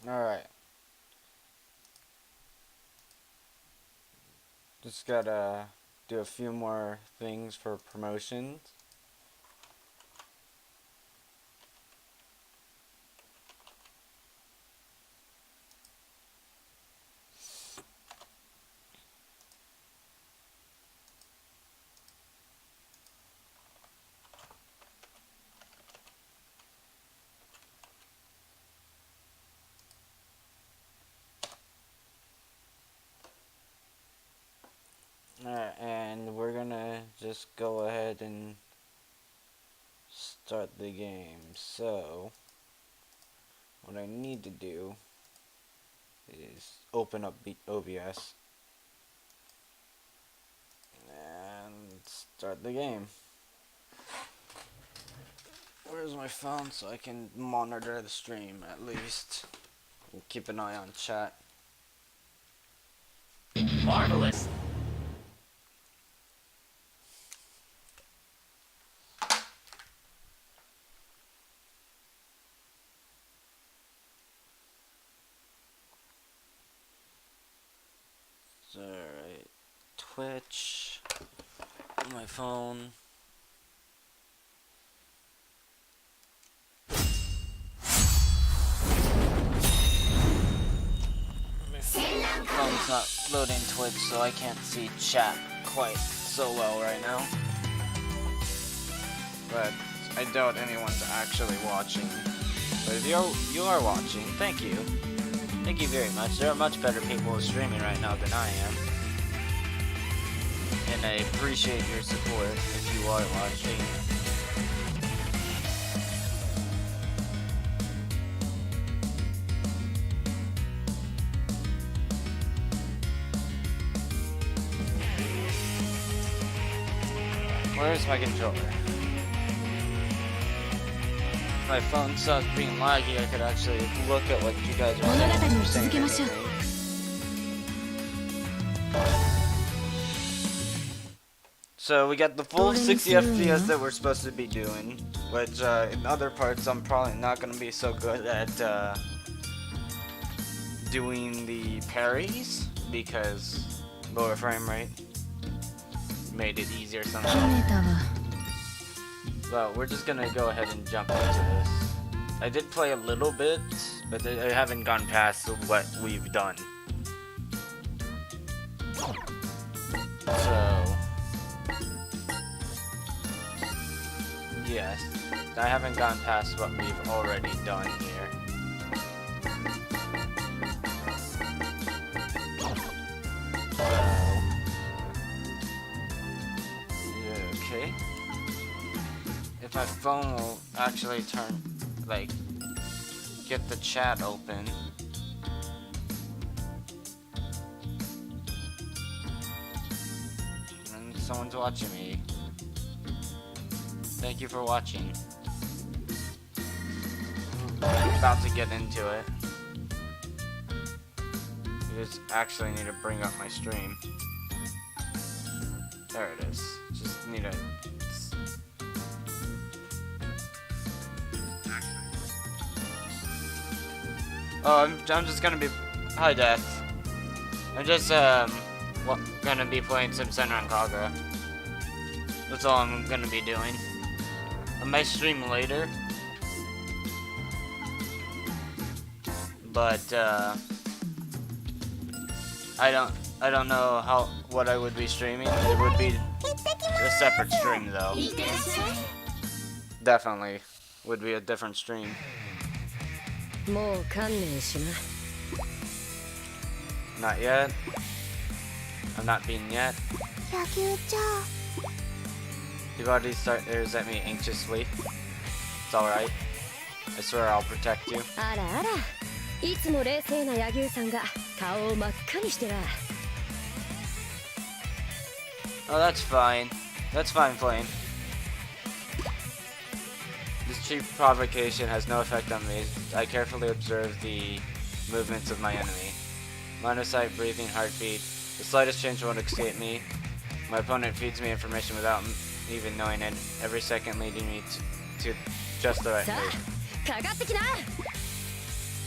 Alright. Just gotta do a few more things for promotions. And we're gonna just go ahead and start the game. So, what I need to do is open up OBS and start the game. Where's my phone so I can monitor the stream at least and keep an eye on chat. Marvelous. Alright, Twitch, on my phone. My phone's not loading Twitch, so I can't see chat quite so well right now. But I doubt anyone's actually watching. But if you are watching, thank you. Thank you very much. There are much better people streaming right now than I am. And I appreciate your support if you are watching. Where's my controller? If my phone stops being laggy, I could actually look at what you guys are saying. So we got the full 60 FPS that we're supposed to be doing, which in other parts I'm probably not going to be so good at doing the parries because lower frame rate. made it easier somehow. Well, we're just gonna go ahead and jump into this. I did play a little bit, but I haven't gone past what we've done. So, yes, I haven't gone past what we've already done here. Yeah, okay. If my phone will actually turn, like, get the chat open. And someone's watching me. Thank you for watching. I'm about to get into it. I just actually need to bring up my stream. There it is. Just need to... Oh, I'm just gonna be... Hi, Death. I'm just, gonna be playing some Senran Kagura. That's all I'm gonna be doing. I might stream later. But, I don't know what I would be streaming. It would be a separate stream, though. Definitely would be a different stream. Not yet. I'm not being yet. Hibari stares at me anxiously. It's alright. I swear I'll protect you. Oh, that's fine. That's fine, Flame. This cheap provocation has no effect on me. I carefully observe the movements of my enemy. Line of sight, breathing, heartbeat. The slightest change won't escape me. My opponent feeds me information without even knowing it, every second leading me to just the right move.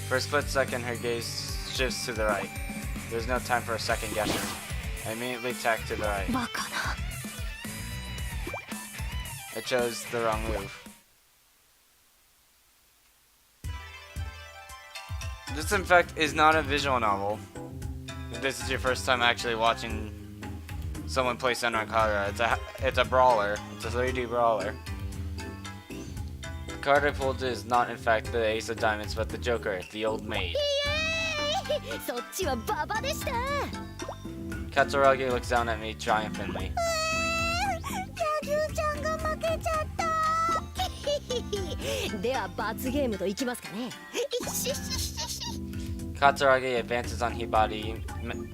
For a split second, her gaze shifts to the right. There's no time for a second guessing. I immediately tack to the right. I chose the wrong move. This, in fact, is not a visual novel. If this is your first time actually watching someone play Senran Kagura, it's a brawler. It's a 3D brawler. The card I pulled is not, in fact, the Ace of Diamonds, but the Joker, the old maid. Katsuragi looks down at me triumphantly. Katsuragi advances on Hibari,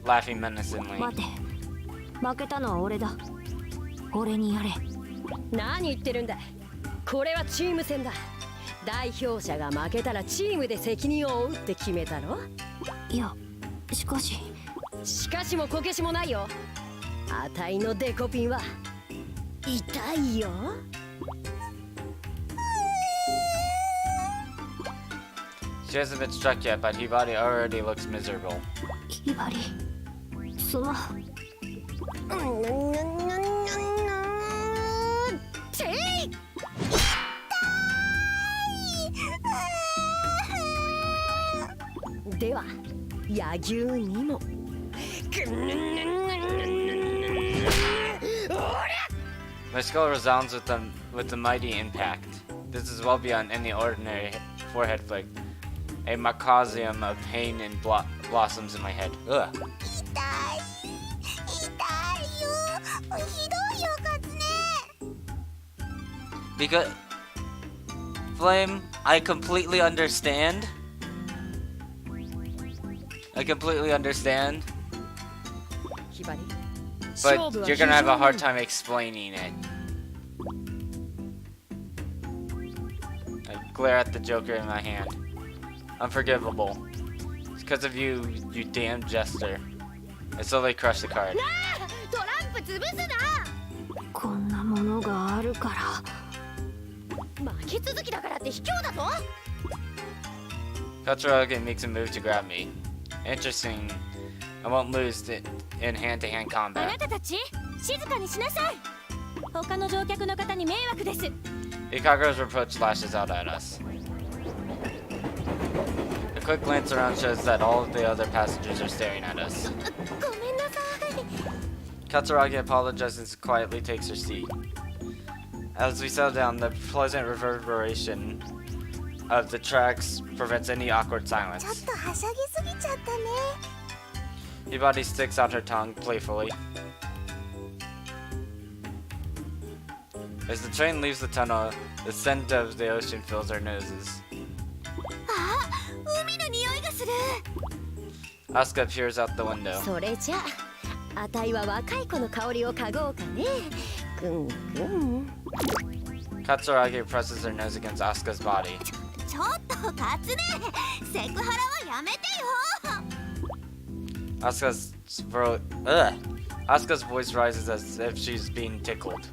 laughing menacingly. She hasn't been struck yet, but Hibari already looks miserable. My skull resounds with the mighty impact. This is well beyond any ordinary forehead flick. A macasium of pain and blossoms in my head. Ugh. Because... Flame, I completely understand. But you're gonna have a hard time explaining it. I glare at the Joker in my hand. Unforgivable. It's because of you, you damn jester. I slowly crush the card. Katsuragi makes a move to grab me. Interesting. I won't lose it in hand-to-hand combat. Ikagura's reproach lashes out at us. A quick glance around shows that all of the other passengers are staring at us. Katsuragi apologizes and quietly takes her seat. As we settle down, the pleasant reverberation of the tracks prevents any awkward silence. Hibari sticks out her tongue playfully. As the train leaves the tunnel, the scent of the ocean fills our noses. Asuka peers out the window. Katsuragi presses her nose against Asuka's body. Asuka's voice rises as if she's being tickled.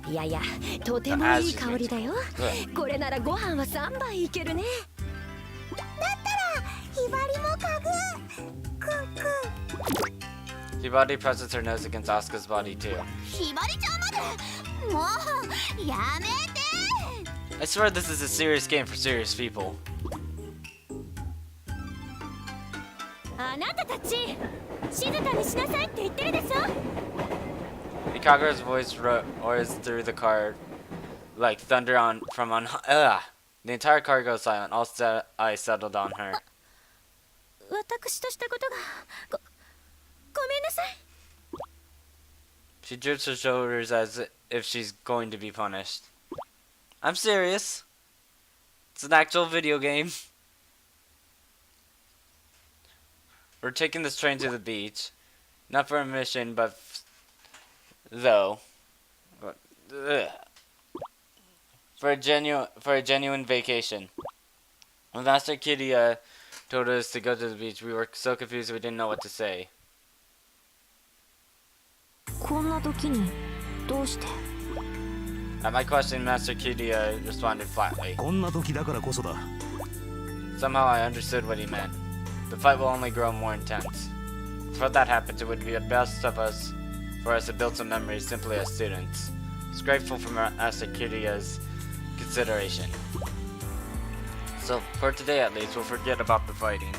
Hibari presses her nose against Asuka's body too. I swear this is a serious game for serious people. Ikagura's voice roars through the car like thunder from on. The entire car goes silent. All eyes settled on her. She droops her shoulders as if she's going to be punished. I'm serious. It's an actual video game. We're taking this train to the beach. Not for a mission, but for a genuine vacation. When Master Kiria told us to go to the beach, we were so confused we didn't know what to say. At my question, Master Kiria responded flatly. Somehow I understood what he meant. The fight will only grow more intense. Before that happens, it would be the best of us for us to build some memories simply as students. I was grateful for Master Kiria's consideration. So, for today at least, we'll forget about the fighting.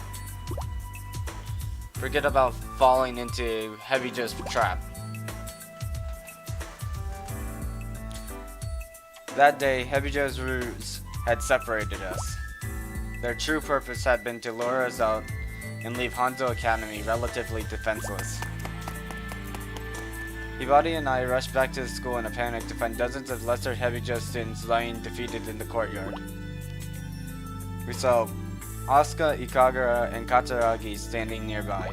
Forget about falling into Heavy Joe's trap. That day, Heavy Joe's ruse had separated us. Their true purpose had been to lure us out and leave Hanzo Academy relatively defenseless. Hibari and I rushed back to the school in a panic to find dozens of lesser Heavy Joe students lying defeated in the courtyard. We saw Asuka, Ikagura, and Katsuragi standing nearby.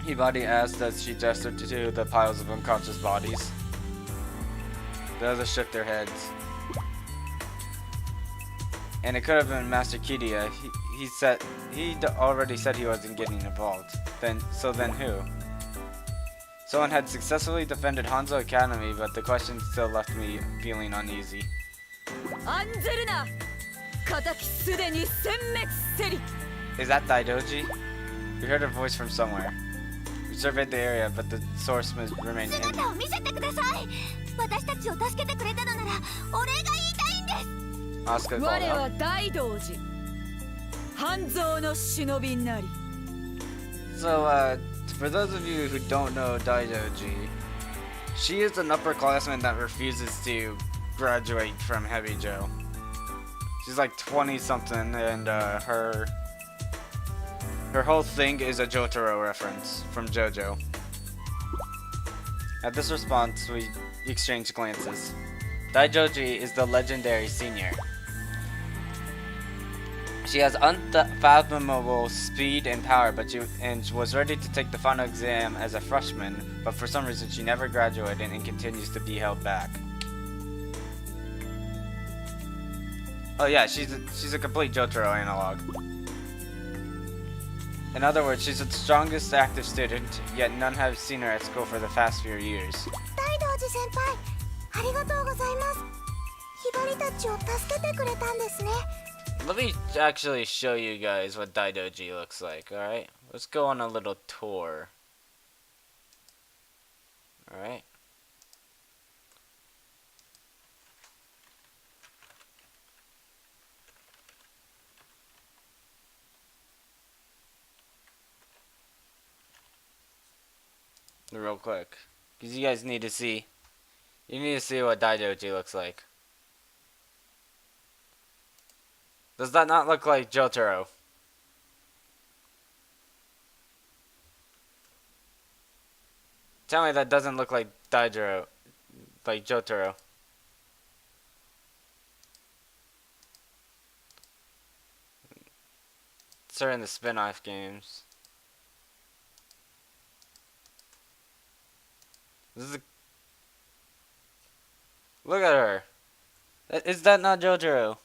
Hibari asked as she gestured to the piles of unconscious bodies. The others shook their heads. And it could have been Master Kiria. He'd already said he wasn't getting involved. Then who? Someone had successfully defended Hanzo Academy, but the question still left me feeling uneasy. Is that Daidoji? We heard a voice from somewhere. We surveyed the area, but the source remained hidden. Asuka called out. So, for those of you who don't know Daidoji, she is an upperclassman that refuses to graduate from Heavy Joe. She's like 20 something, and her whole thing is a Jotaro reference from JoJo. At this response, we exchanged glances. Daidoji is the legendary senior. She has unfathomable speed and power, and was ready to take the final exam as a freshman, but for some reason she never graduated and continues to be held back. Oh yeah, she's a complete Jotaro analog. In other words, she's the strongest active student, yet none have seen her at school for the past few years. Daidoji-senpai, let me actually show you guys what Daidoji looks like, alright? Let's go on a little tour. Alright. Real quick. Because you guys need to see. You need to see what Daidoji looks like. Does that not look like Jotaro? Tell me that doesn't look like Daijiro. Like Jotaro. It's her in the spin-off games. This is a... Look at her. Is that not Jotaro?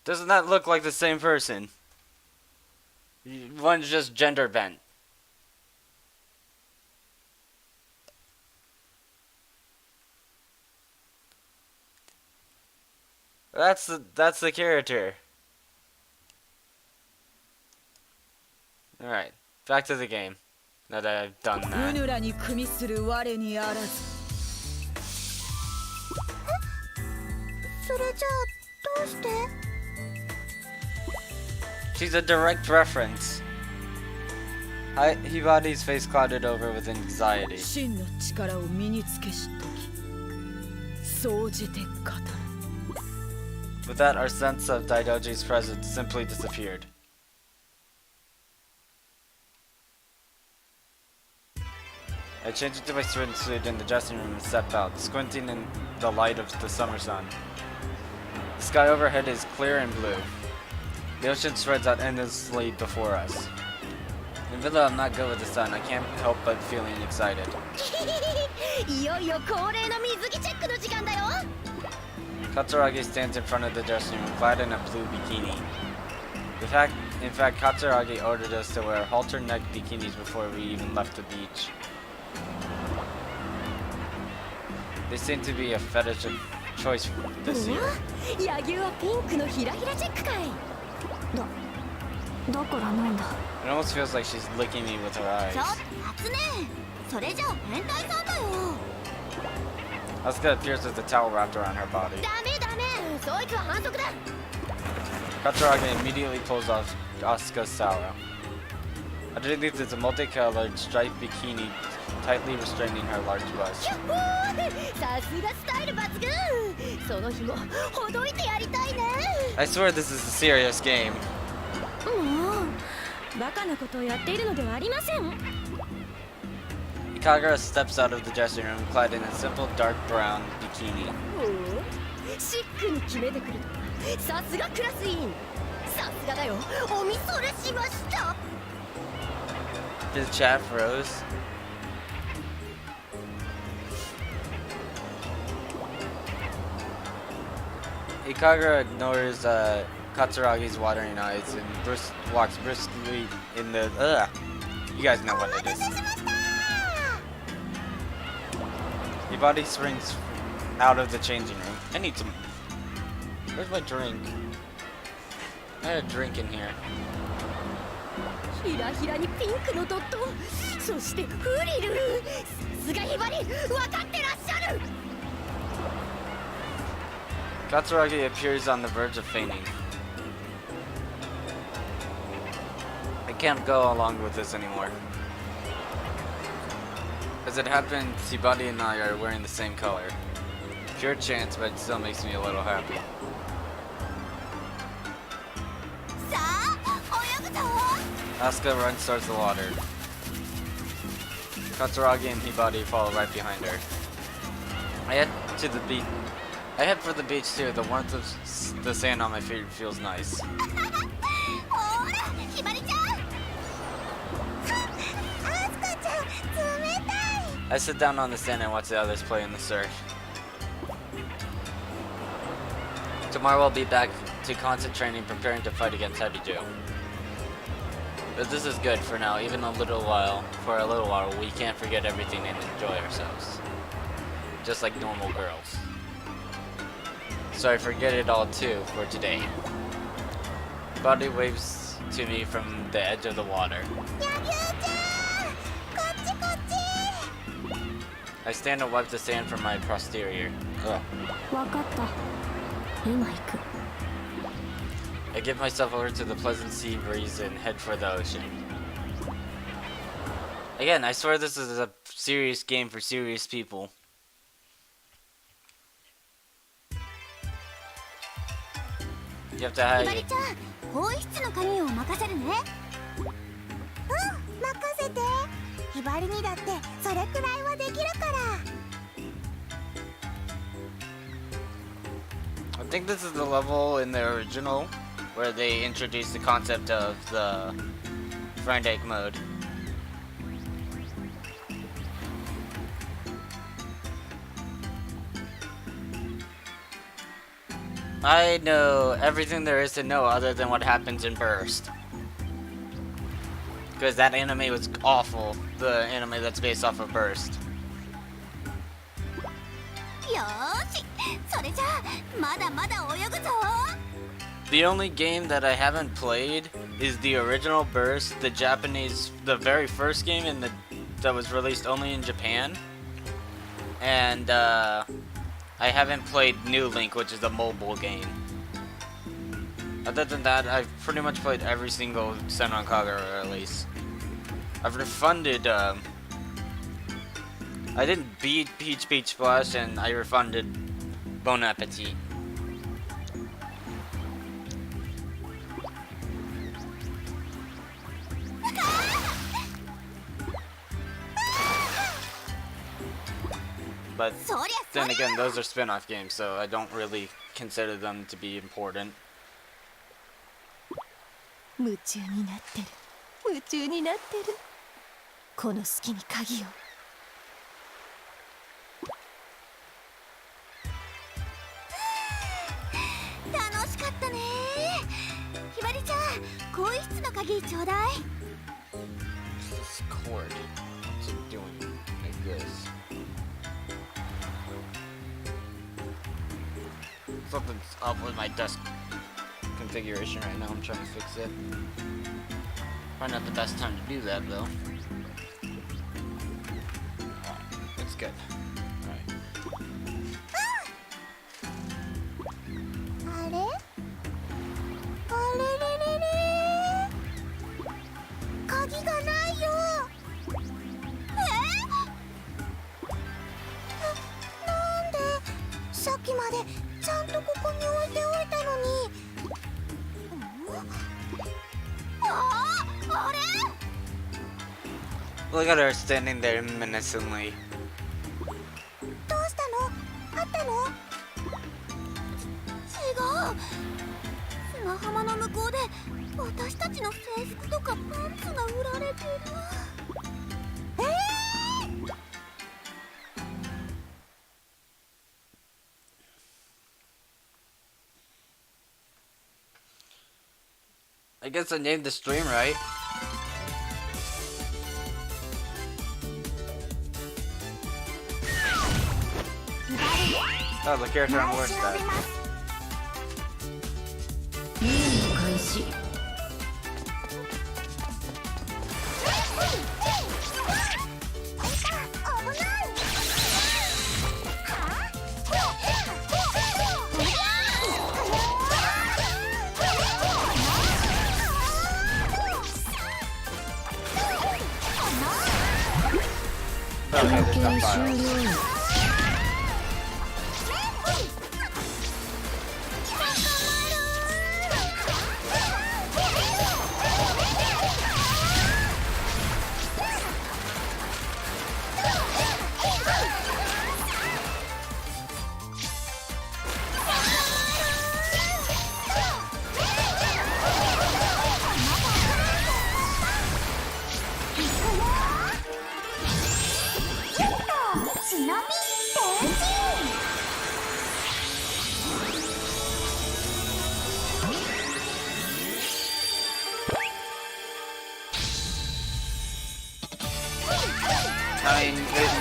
Doesn't that look like the same person? One's just gender bent. That's the character. Alright, back to the game. Now that I've done that. She's a direct reference. Hibari's face clouded over with anxiety. With that, our sense of Daidoji's presence simply disappeared. I changed into my swimsuit in the dressing room and stepped out, squinting in the light of the summer sun. The sky overhead is clear and blue. The ocean spreads out endlessly before us. Even though I'm not good with the sun, I can't help but feeling excited. Katsuragi stands in front of the dressing room, clad in a blue bikini. In fact, Katsuragi ordered us to wear halter-neck bikinis before we even left the beach. They seem to be a fetish of choice this year. It almost feels like she's licking me with her eyes. Asuka appears with a towel wrapped around her body. Katsuragi immediately pulls off Asuka's towel. Underneath is a multicolored striped bikini tightly restraining her large bust. I swear this is a serious game. Kagura steps out of the dressing room clad in a simple dark brown bikini. His chat froze. Kagura ignores Katsuragi's watering eyes and walks briskly in the... You guys know what it is. Hibari springs out of the changing room. I need some... Where's my drink? I had a drink in here. Katsuragi appears on the verge of fainting. I can't go along with this anymore. As it happens, Hibari and I are wearing the same color. Pure chance, but it still makes me a little happy. Asuka runs towards the water. Katsuragi and Hibari follow right behind her. I head for the beach too. The warmth of the sand on my feet feels nice. I sit down on the sand and watch the others play in the surf. Tomorrow I'll be back to constant training, preparing to fight against Heavy Joe. But this is good for now, even for a little while, we can't forget everything and enjoy ourselves. Just like normal girls. So I forget it all too for today. Body waves to me from the edge of the water. I stand and wipe the sand from my posterior. Ugh. I give myself over to the pleasant sea breeze and head for the ocean. Again, I swear this is a serious game for serious people. You have to hide. I think this is the level in the original where they introduced the concept of the friend egg mode. I know everything there is to know other than what happens in Burst. Because that anime was awful, the anime that's based off of Burst. The only game that I haven't played is the original Burst, the very first game that was released only in Japan. And I haven't played New Link, which is a mobile game. Other than that, I've pretty much played every single Senran Kagura release. I've refunded, I didn't beat Peach Beach Splash, and I refunded Bon Appetit. But then again, those are spin-off games, so I don't really consider them to be important. This cord, what's it doing like this? Something's up with my desk configuration right now. I'm trying to fix it. Probably not the best time to do that though. Alright, it's good. Alright. Look at her standing there menacingly. I guess I named the stream right. Oh, the character on worst at. Okay, there's no files.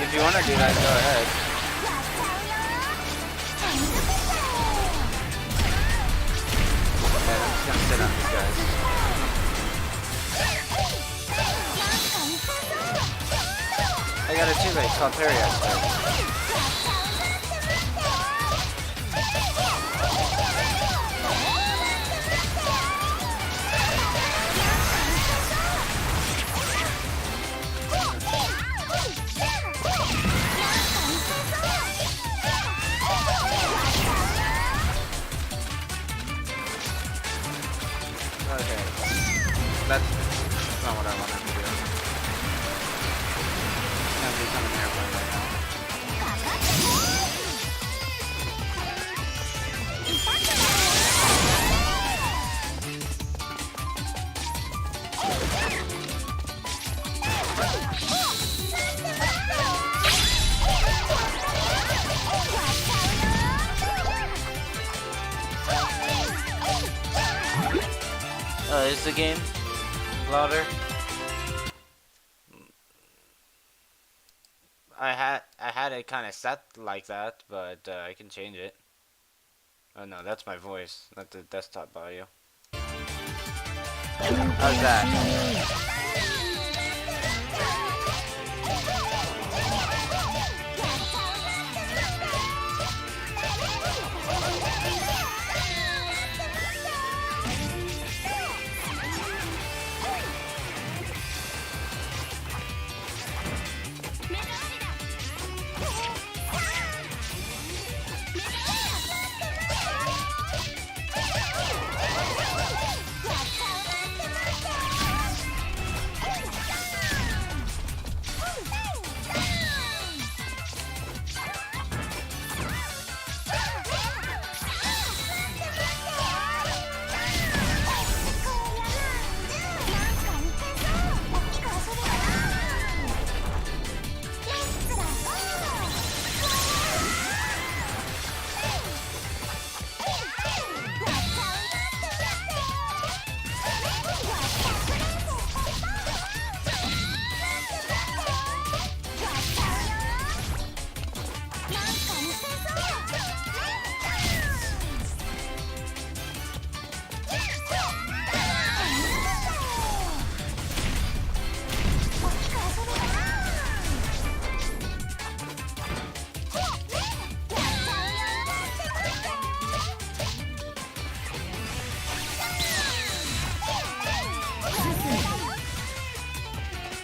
If you want to do that, go ahead. Okay, I'm just gonna sit on these guys. I got a teammate called Perry yesterday. That's not what I wanted to do. It's gonna become an airplane right now. Oh, is the game louder? I had it kind of set like that, but I can change it. Oh no, that's my voice, not the desktop volume. How's that?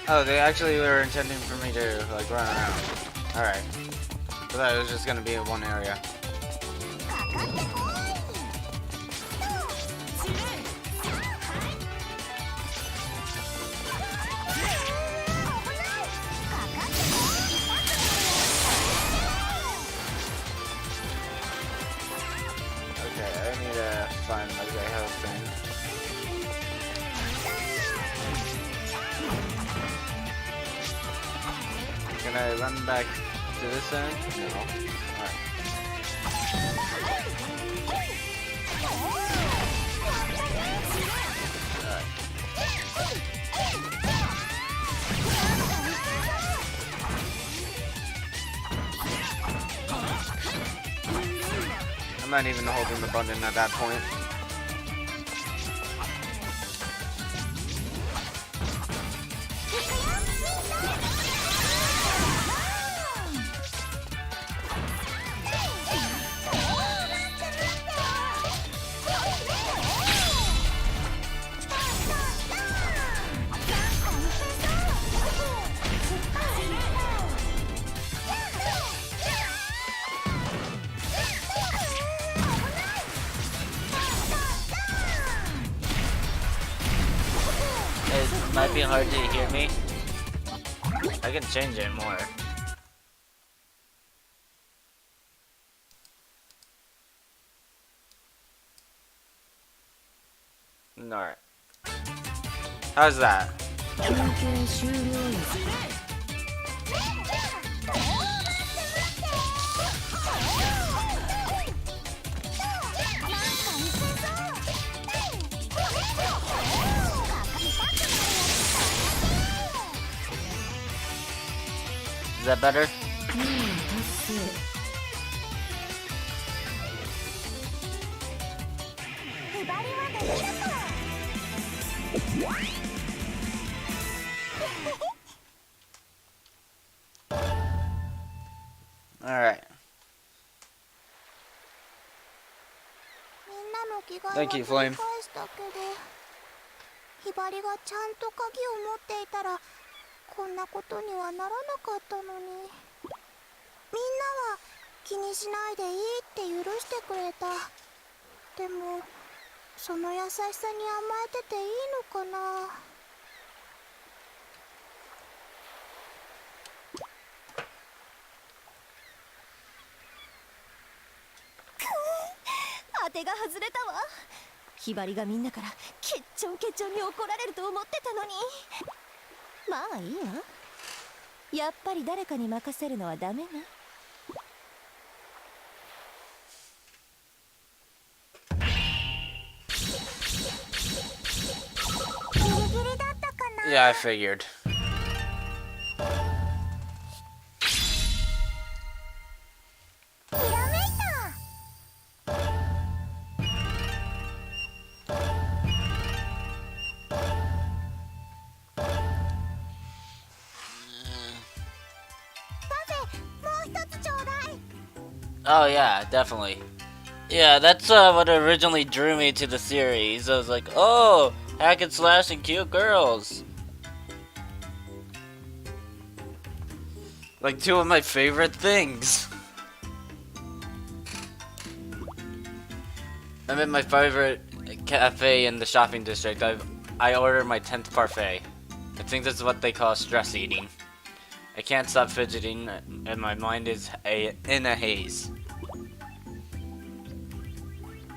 Oh, they actually were intending for me to, like, run around. Alright. I thought it was just gonna be in one area. Okay, I need to find, like, a health thing. Can I run back to this end? No. Alright. Alright. I'm not even holding the button at that point. It might be hard to hear me. I can change it more. Alright. How's that? Is that better? Alright. Thank you, Flame. ひばりがちゃんと鍵を持っていたらこんなことにはならなかったのに。みんなは気にしないでいいって許してくれた。でもその優しさに甘えてていいのかな。当てが外れたわ。ひばりがみんなからケッチョンケチョンに怒られると思ってたのに。まあいいわ。やっぱり誰かに任せるのはダメね。ギリギリだったかな。 Yeah, I figured. Oh yeah, definitely. Yeah, that's what originally drew me to the series. I was like, oh, hack and slash and cute girls. Like two of my favorite things. I'm in my favorite cafe in the shopping district. I ordered my 10th parfait. I think this is what they call stress eating. I can't stop fidgeting, and my mind is in a haze.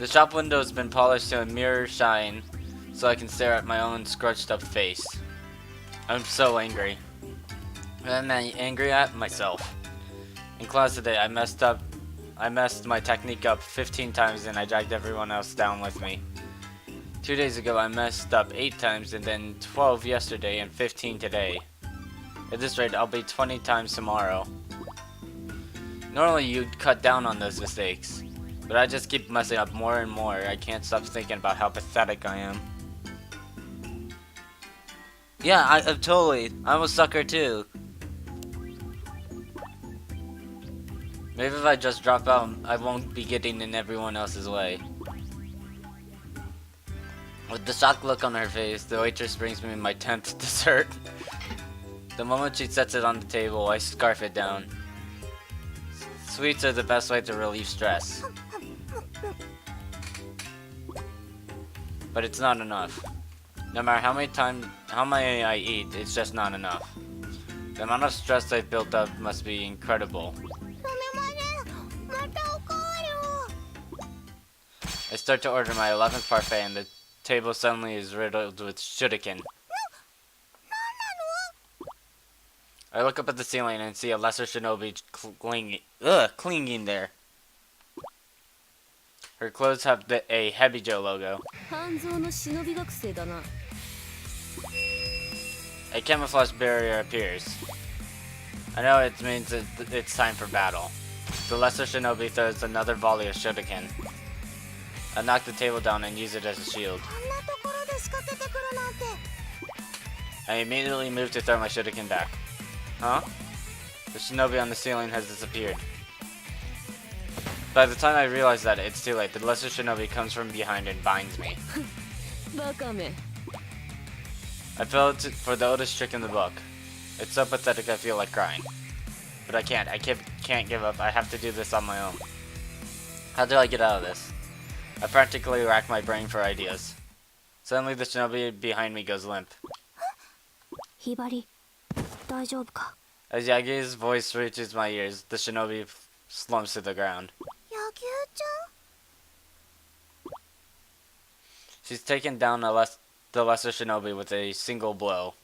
The shop window has been polished to a mirror shine, so I can stare at my own scrunched up face. I'm so angry. And I'm angry at myself. In class today, I messed my technique up 15 times and I dragged everyone else down with me. 2 days ago, I messed up 8 times and then 12 yesterday and 15 today. At this rate, I'll be 20 times tomorrow. Normally, you'd cut down on those mistakes. But I just keep messing up more and more. I can't stop thinking about how pathetic I am. Yeah, I'm a sucker too. Maybe if I just drop out, I won't be getting in everyone else's way. With the shocked look on her face, the waitress brings me my 10th dessert. The moment she sets it on the table, I scarf it down. Sweets are the best way to relieve stress. But it's not enough. No matter how many I eat, it's just not enough. The amount of stress I've built up must be incredible. I start to order my 11th parfait and the table suddenly is riddled with shuriken. I look up at the ceiling and see a lesser shinobi clinging there. Her clothes have a Hebijo logo. A camouflage barrier appears. I know it means it's time for battle. The lesser shinobi throws another volley of shuriken. I knock the table down and use it as a shield. I immediately move to throw my shuriken back. Huh? The shinobi on the ceiling has disappeared. By the time I realize that, it's too late. The lesser shinobi comes from behind and binds me. I fell for the oldest trick in the book. It's so pathetic I feel like crying. But I can't. I can't give up. I have to do this on my own. How do I get out of this? I practically rack my brain for ideas. Suddenly the shinobi behind me goes limp. Hibari, 大丈夫か? As Yagi's voice reaches my ears, the shinobi slumps to the ground. Yagyu-chan? She's taken down the lesser shinobi with a single blow.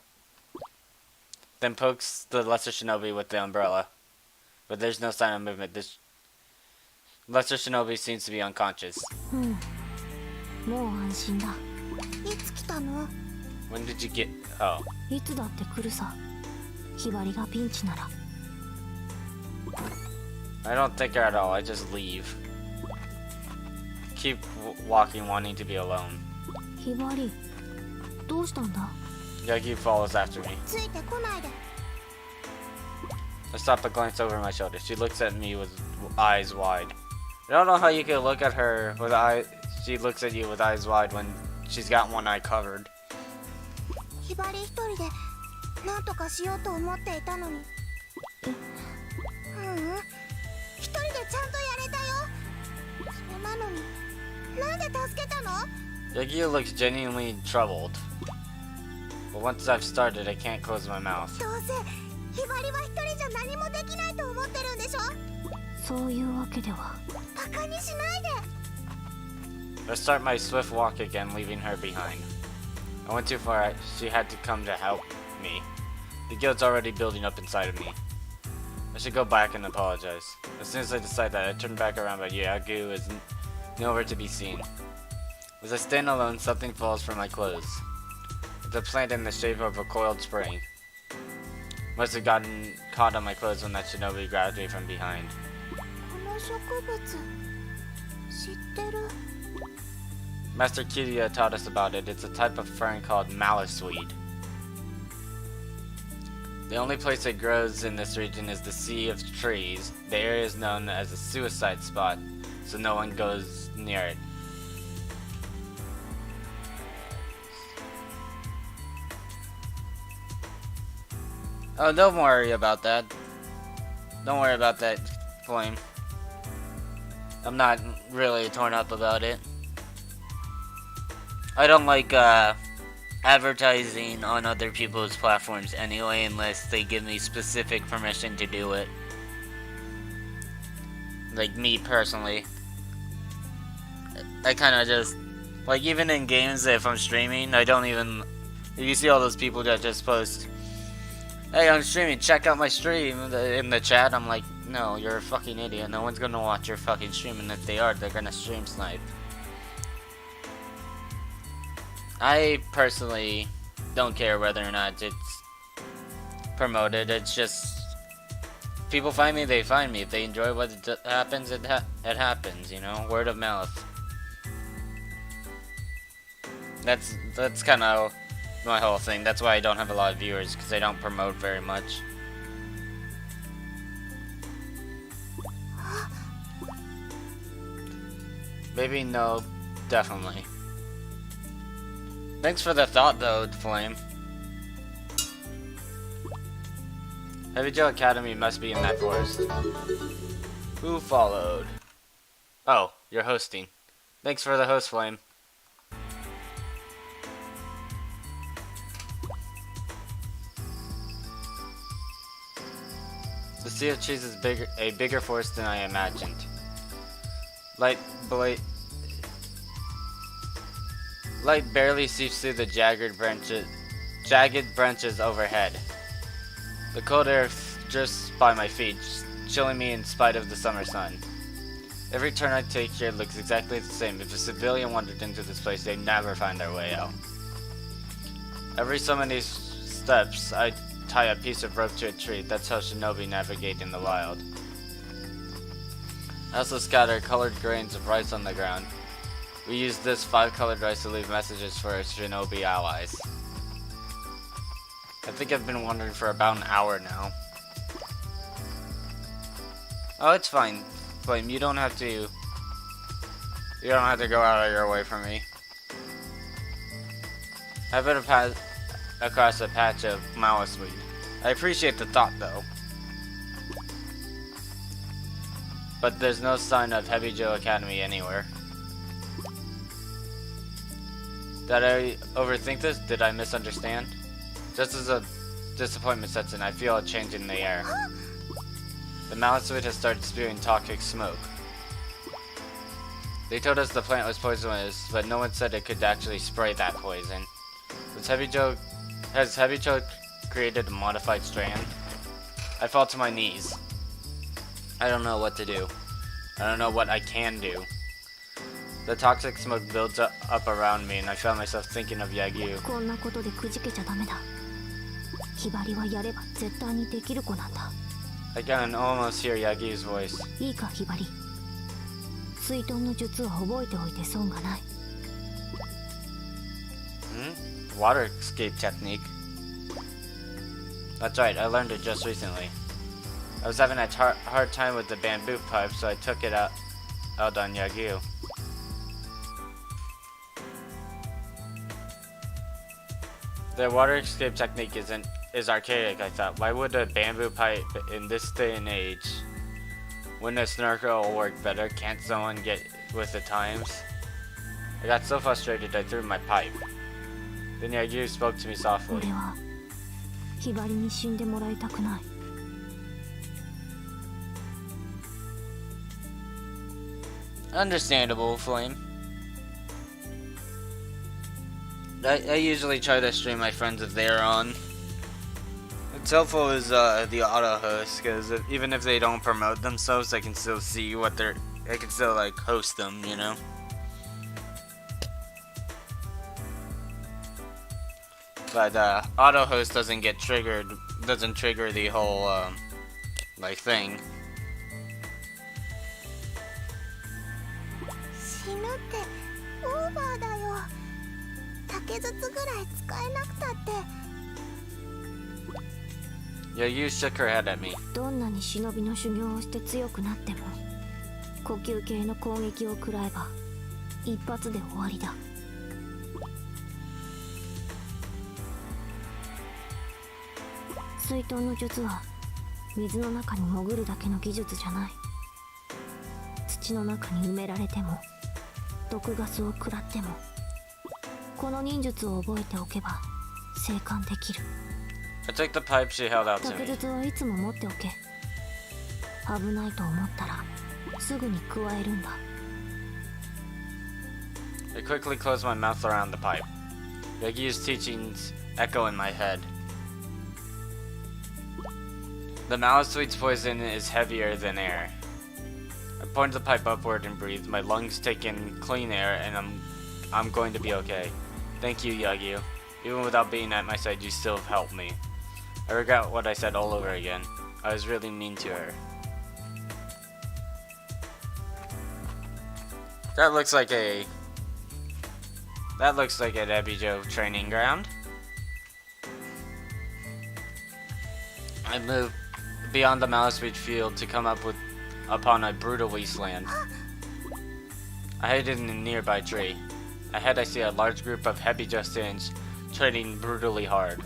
Then pokes the lesser shinobi with the umbrella. But there's no sign of movement. This lesser shinobi seems to be unconscious. When did you get... Oh. I don't think her at all, I just leave. Keep walking, wanting to be alone. Hibari, どうしたんだ? Yagi follows after me. ついてこないで. I stop and glance over my shoulder. She looks at me with eyes wide. I don't know how you can look at her with eyes. She looks at you with eyes wide when she's got one eye covered. ひばり一人でなんとかしようと思っていたのに。一人でちゃんとやれたよ。それなのになんで助けたの? Yagi looks genuinely troubled. But once I've started, I can't close my mouth. どうせひばりは一人じゃ何もできないと思ってるんでしょ? そういうわけでは。バカにしないで。I start my swift walk again, leaving her behind. I went too far. She had to come to help me. The guilt's already building up inside of me. I should go back and apologize. As soon as I decide that, I turn back around, but Yagu is nowhere to be seen. As I stand alone, something falls from my clothes. It's a plant in the shape of a coiled spring. Must have gotten caught on my clothes when that shinobi grabbed me from behind. この植物知ってる? Master Kiryu taught us about it. It's a type of fern called maliceweed. The only place it grows in this region is the Sea of Trees. The area is known as a suicide spot, so no one goes near it. Oh, don't worry about that. Don't worry about that, Flame. I'm not really torn up about it. I don't like advertising on other people's platforms anyway, unless they give me specific permission to do it. Like me personally. I kind of just, like, even in games, if I'm streaming, I don't even, you see all those people that just post, hey, I'm streaming, check out my stream in the chat. I'm like, no, you're a fucking idiot. No one's gonna watch your fucking stream, and if they are, they're gonna stream snipe. I personally don't care whether or not it's promoted. It's just, people find me, they find me. If they enjoy what happens, it happens, you know? Word of mouth. That's kind of my whole thing. That's why I don't have a lot of viewers, because I don't promote very much. Maybe no, definitely. Thanks for the thought though, Flame. Heavy Joe Academy must be in that forest. Who followed? Oh, you're hosting. Thanks for the host, Flame. The Sea of Trees is a bigger forest than I imagined. Light barely seeps through the jagged branches overhead. The cold air drifts by my feet, chilling me in spite of the summer sun. Every turn I take here looks exactly the same. If a civilian wandered into this place, they'd never find their way out. Every so many steps, I tie a piece of rope to a tree. That's how shinobi navigate in the wild. I also scatter colored grains of rice on the ground. We use this 5 colored rice to leave messages for our shinobi allies. I think I've been wandering for about an hour now. Oh, it's fine, Flame. You don't have to go out of your way for me. I've been across a patch of maliceweed. I appreciate the thought, though. But there's no sign of Heavy Joe Academy anywhere. Did I overthink this? Did I misunderstand? Just as a disappointment sets in, I feel a change in the air. The maliceweed has started spewing toxic smoke. They told us the plant was poisonous, but no one said it could actually spray that poison. Has Heavy Joe created a modified strand? I fall to my knees. I don't know what to do. I don't know what I can do. The toxic smoke builds up around me, and I found myself thinking of Yagyu. こんなことでくじけちゃダメだ。ひばりはやれば絶対にできる子なんだ。I can almost hear Yagi's voice. いいかひばり、水遁の術は覚えておいて損がない。 Water escape technique. That's right, I learned it just recently. I was having a hard time with the bamboo pipe, so I took it out on Yagyu. The water escape technique is archaic, I thought. Why would a bamboo pipe in this day and age? Wouldn't a snorkel work better? Can't someone get with the times? I got so frustrated I threw my pipe. Then Yagyu spoke to me softly. 俺はひばりに死んでもらいたくない。 Understandable, Flame. I usually try to stream my friends if they're on. What's helpful is the auto host, because even if they don't promote themselves, I can still see what they're. I can still like host them, you know. But auto host doesn't get triggered. Doesn't trigger the whole like thing. 死ぬってオーバーだよ。竹筒ぐらい使えなくたって。 Yayu shook her head at me. どんなに忍びの修行をして強くなっても、呼吸系の攻撃を食らえば一発で終わりだ。水遁の術は水の中に潜るだけの技術じゃない。土の中に埋められても毒ガスを食らっても、この忍術を覚えておけば生還できる。 I took the pipe she held out to 竹 me. 筒はいつも持っておけ。危ないと思ったらすぐに加えるんだ。 I quickly closed my mouth around the pipe. Yagyu's teachings echo in my head. The Malasuite's poison is heavier than air. I pointed the pipe upward and breathed. My lungs take in clean air, and I'm going to be okay. Thank you, Yagyu. Even without being at my side, you still have helped me. I regret what I said all over again. I was really mean to her. That looks like an Ebijo training ground. I moved beyond the Malasuite field to come upon a brutal wasteland. I hid in a nearby tree. Ahead I see a large group of Ebijo students training brutally hard.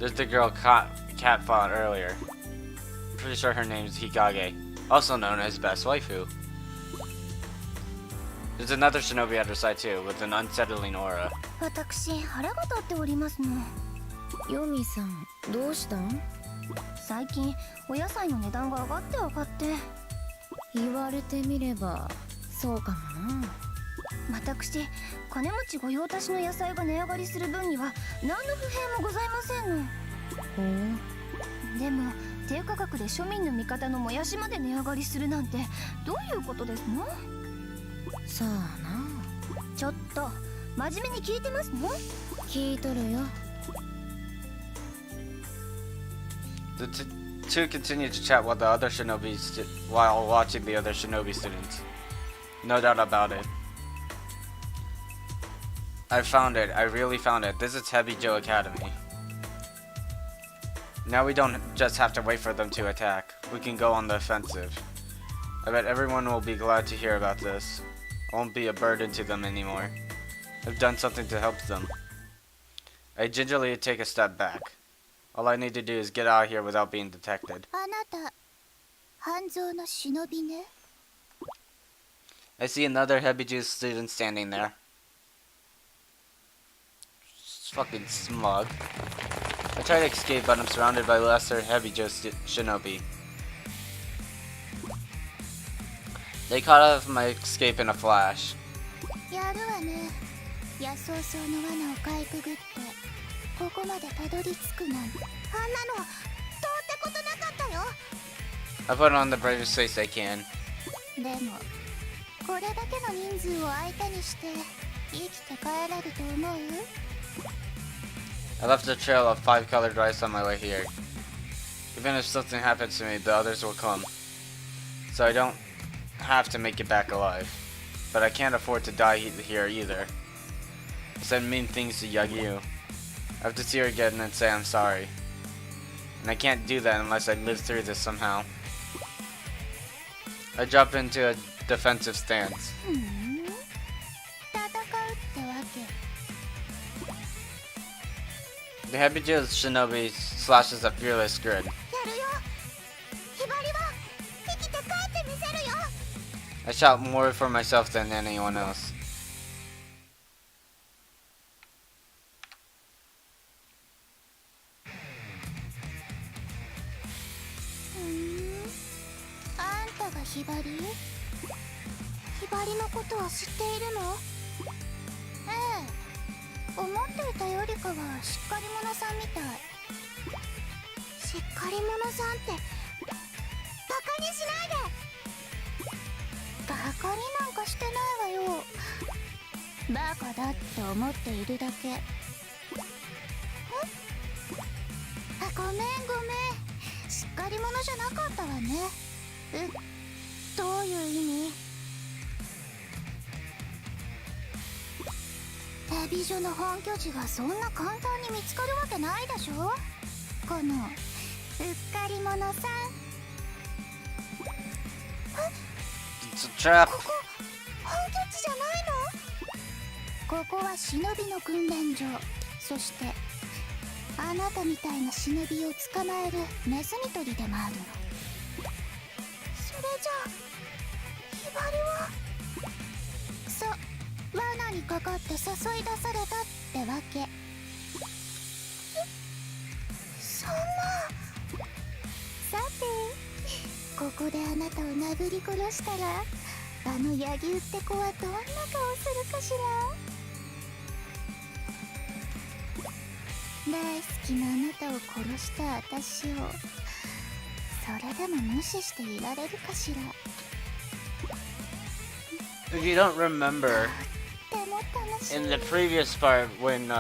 There's the girl Cat fought earlier. I'm pretty sure her name's Hikage, also known as Best Waifu. There's another shinobi at her side too, with an unsettling aura. 私腹が立っておりますの。ヨミさん、どうしたん？最近お野菜の値段が上がって言われてみればそうかもな。私金持ち御用達の野菜が値上がりする分には何の不平もございませんの。ほう。でも低価格で庶民の味方のもやしまで値上がりするなんてどういうことですの？さあな。ちょっと真面目に聞いてますの？聞いとるよ。The two continued to chat while while watching the other shinobi students. No doubt about it. I found it. I really found it. This is Hebijo Academy. Now we don't just have to wait for them to attack. We can go on the offensive. I bet everyone will be glad to hear about this. I won't be a burden to them anymore. I've done something to help them. I gingerly take a step back. All I need to do is get out of here without being detected. あなた半蔵の忍びね。 I see another Hebijo student standing there. It's fucking smug. I try to escape, but I'm surrounded by lesser Hebijo shinobi. They cut off my escape in a flash. やるわね。野草草の罠をかいくぐってここまでたどり着くなんて。あんなの到ってことなかったよ。 I put on the bravest face I can. でもこれだけの人数を相手にして生きて帰れると思う？ I left a trail of 5 colored rice on my way here. Even if something happens to me, the others will come. So I don't have to make it back alive. But I can't afford to die here either. I said mean things to Yagyu. I have to see her again and say I'm sorry. And I can't do that unless I live through this somehow. I drop into a defensive stance. 戦うってわけ。 The habitual shinobi slashes a fearless grin. やるよ。ひばりは生きて帰ってみせるよ。 I shout more for myself than anyone else. Hmm? あんたがひばり？ひばりのことは知っているの？ええ。思っていたよりかはしっかり者さんみたい。しっかり者さんってバカにしないで。バカになんかしてないわよ。バカだって思っているだけ。え？あ、ごめんごめん。しっかり者じゃなかったわね。どういう意味？美女の本拠地がそんな簡単に見つかるわけないでしょ。このうっかり者さん。It's a trap. ここ本拠地じゃないの？ここは忍びの訓練場。そしてあなたみたいな忍びを捕まえるネズミ捕りでもあるの。それじゃあひばりは？そう、罠にかかって誘い出されたってわけ。そんな。さてここであなたを殴り殺したらあの柳生って子はどんな顔するかしら。大好きなあなたを殺した私をそれでも無視していられるかしら。 If you don't remember, でも楽しい。 in the previous part when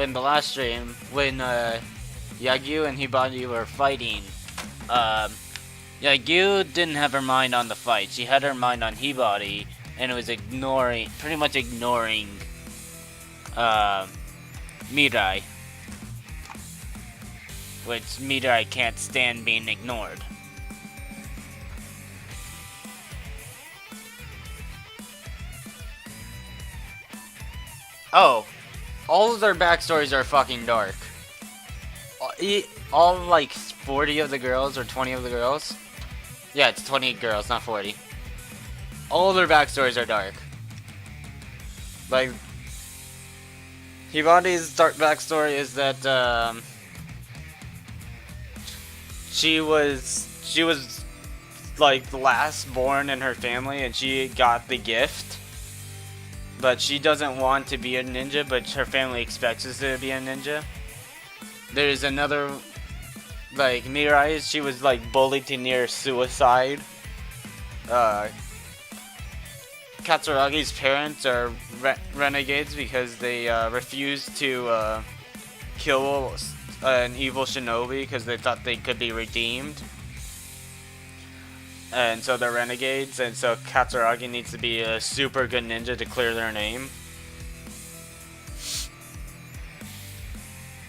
in the last stream when Yagyu and Hibari were fighting, Yagyu didn't have her mind on the fight. She had her mind on Hibari and was pretty much ignoring Mirai, which Mirai can't stand being ignored. Oh, all of their backstories are fucking dark. All like 40 of the girls or 20 of the girls. Yeah, it's 20 girls, not 40. All of their backstories are dark. Like, Hibari's dark backstory is that she was like the last born in her family and she got the gift. But she doesn't want to be a ninja, but her family expects her to be a ninja. There's another, like, Mirai, she was, like, bullied to near suicide. Katsuragi's parents are renegades because they refused to kill an evil shinobi because they thought they could be redeemed. And so they're renegades, and so Katsuragi needs to be a super good ninja to clear their name.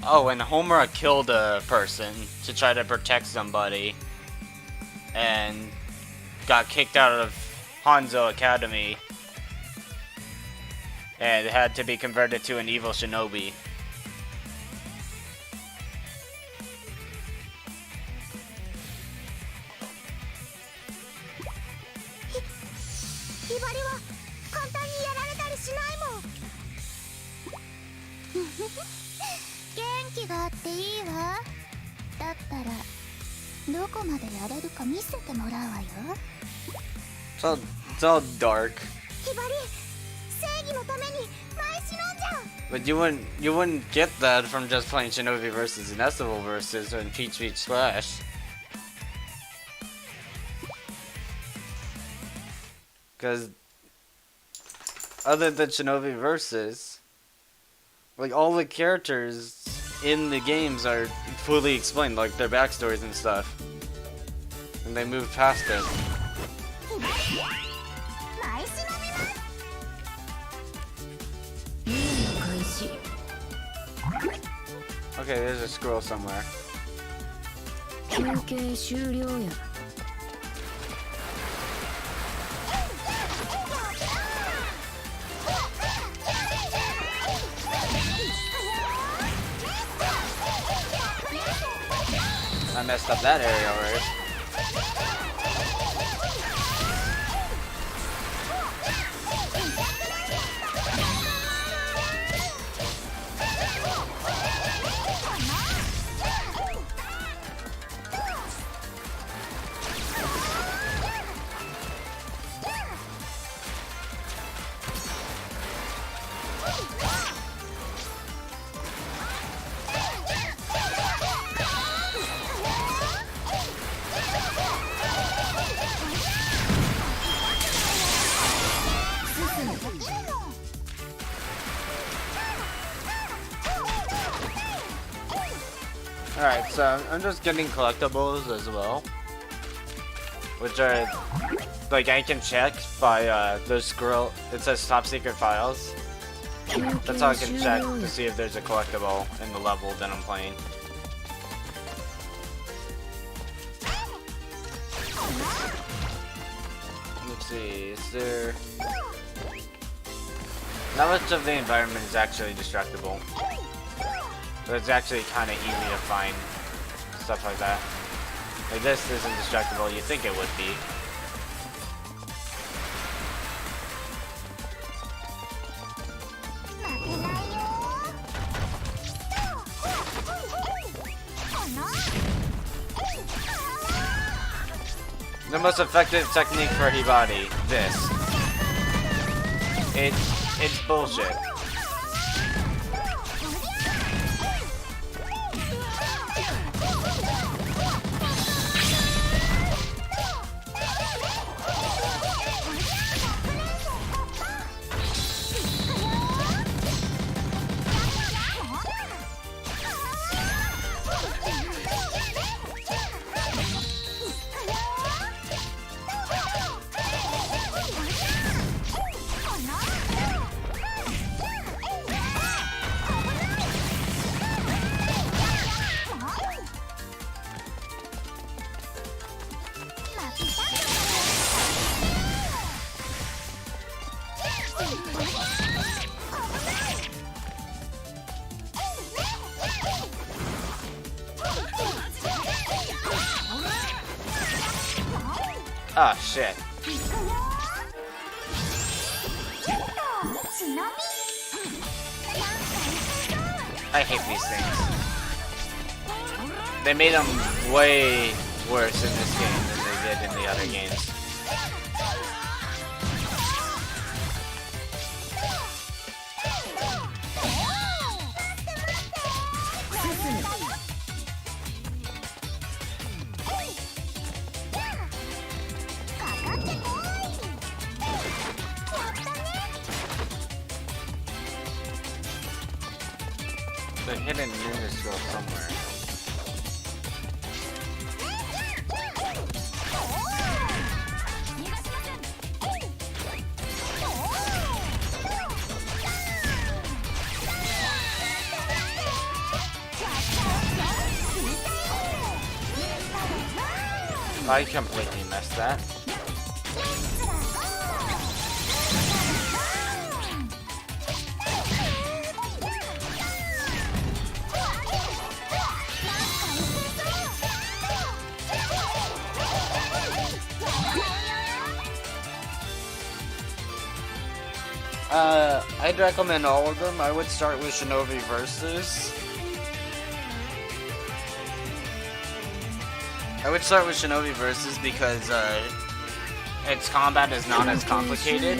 Oh, and Homura killed a person to try to protect somebody and got kicked out of Hanzo Academy and had to be converted to an evil shinobi. Hibari は簡単にやられたりしないもん。元気があっていいわ。だったらどこまでやれるか見せてもらうわよ。It's all dark. ひばり、正義のために前忍んじゃう。 But you wouldn't get that from just playing Shinobi versus Inestival versus and Peach Peach Splash. Because other than Shinobi versus, like all the characters in the games are fully explained, like their backstories and stuff. And they move past it. ナイス飲みます。任務開始。 Okay, there's a scroll somewhere. 休憩終了や。 I messed up that area already. Alright, so I'm just getting collectibles as well. Which are, like, I can check by those scroll, it says top secret files. That's how I can check to see if there's a collectible in the level that I'm playing. Let's see, is there... Not much of the environment is actually destructible. But it's actually kind of easy to find stuff like that. Like this isn't destructible, you think it would be. The most effective technique for Hibari, this. It's bullshit. Ah, shit. I hate these things. They made them way worse in this game than they did in the other games. The hidden ninja skill somewhere. I completely messed that. I'd recommend all of them. I would start with Shinobi Versus. I would start with Shinobi Versus because its combat is not as complicated,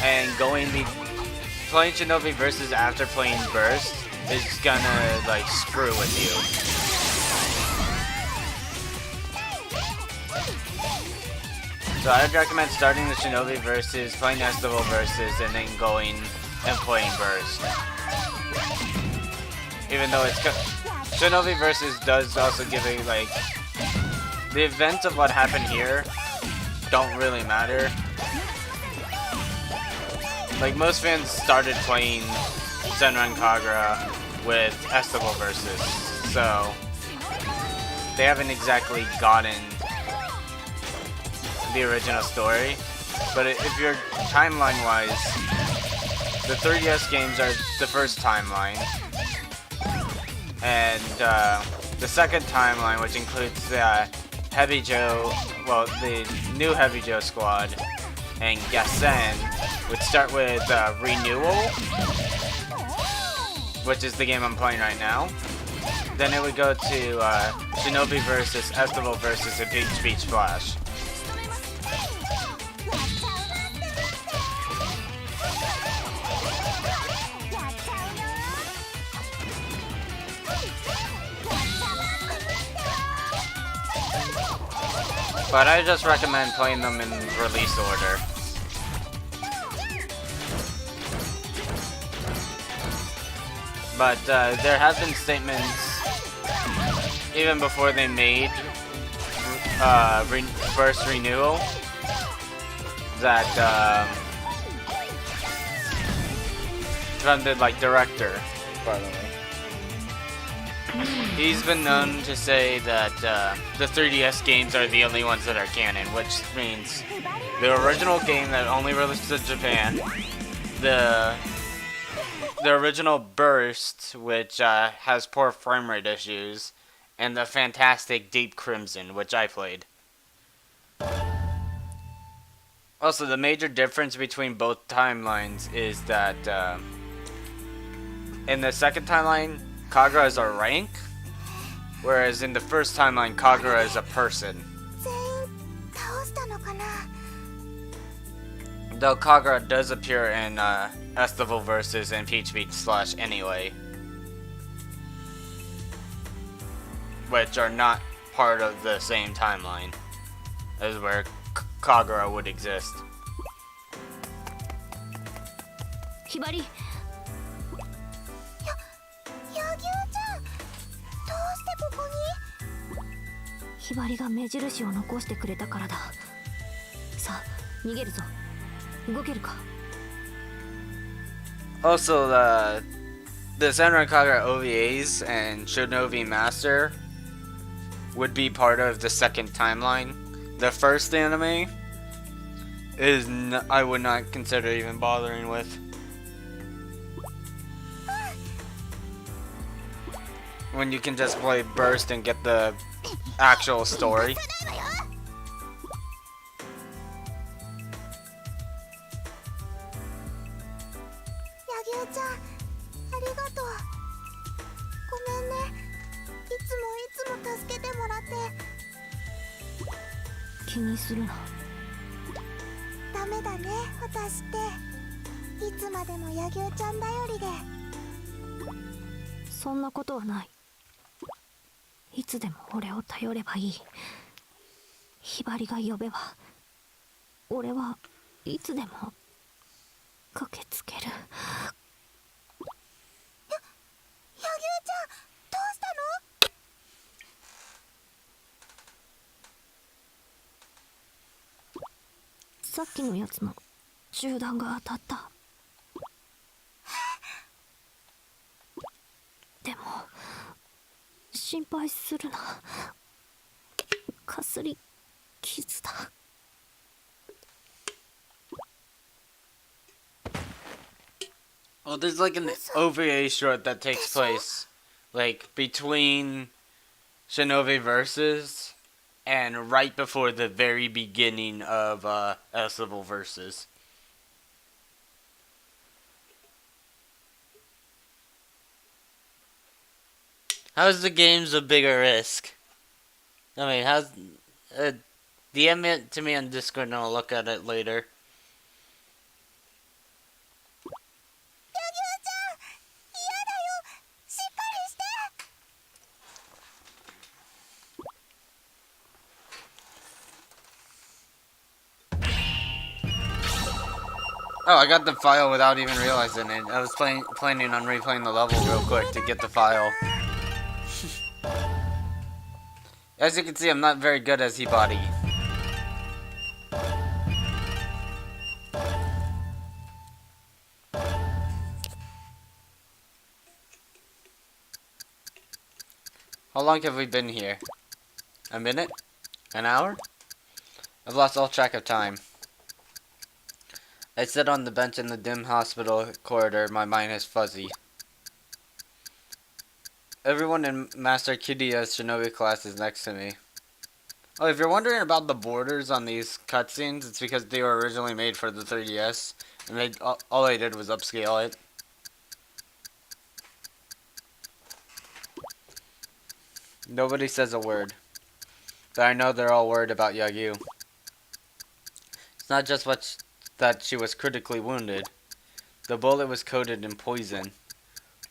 and playing Shinobi Versus after playing Burst is gonna like screw with you. So I'd recommend starting the Shinobi Versus, playing Estival Versus, and then going and playing Burst. even though it's Shinobi Versus does also give a like the events of what happened here don't really matter. Like most fans started playing Senran Kagura with Estival Versus, so they haven't exactly gotten the original story. But if you're timeline-wise, the 3DS games are the first timeline, and the second timeline, which includes the Heavy Joe, well, the new Heavy Joe squad, and Gassen, would start with Renewal, which is the game I'm playing right now. Then it would go to Shinobi Versus, Estival Versus, and Peach Beach Splash. But I just recommend playing them in release order. But there have been statements, even before they made first Renewal, that from the director, by the way. He's been known to say that the 3DS games are the only ones that are canon, which means the original game that only released in Japan, the original Burst, which has poor frame rate issues, and the fantastic Deep Crimson, which I played. Also, the major difference between both timelines is that in the second timeline, Kagura is a rank, whereas in the first timeline, Kagura is a person. Though Kagura does appear in Estival Versus and Peach Beach Slash anyway, which are not part of the same timeline as where Kagura would exist. Hibari, ひばりが目印を残してくれたからだ。さあ、逃げるぞ。動けるか? Also, the Senran Kagura OVAs and Shinobi Master would be part of the second timeline. The first anime is I would not consider even bothering with. When you can just play Burst and get the actual story.ことはない。いつでも俺を頼ればいい。ひばりが呼べば、俺はいつでも駆けつける。柳生ちゃん、どうしたの？さっきのやつの銃弾が当たった。でも心配するな。かすり傷だ。Well, there's like an OVA short that takes place like between Shinobi Versus and right before the very beginning of Estival Versus. How's the games a bigger risk? I mean, how's... DM it to me on Discord and I'll look at it later. Oh, I got the file without even realizing it. I was planning on replaying the level real quick to get the file. As you can see, I'm not very good as Hibari. How long have we been here? A minute? An hour? I've lost all track of time. I sit on the bench in the dim hospital corridor, my mind is fuzzy. Everyone in Master Kidia's shinobi class is next to me. Oh, if you're wondering about the borders on these cutscenes, it's because they were originally made for the 3DS, and all they did was upscale it. Nobody says a word, but I know they're all worried about Yagyu. It's not just that she was critically wounded. The bullet was coated in poison.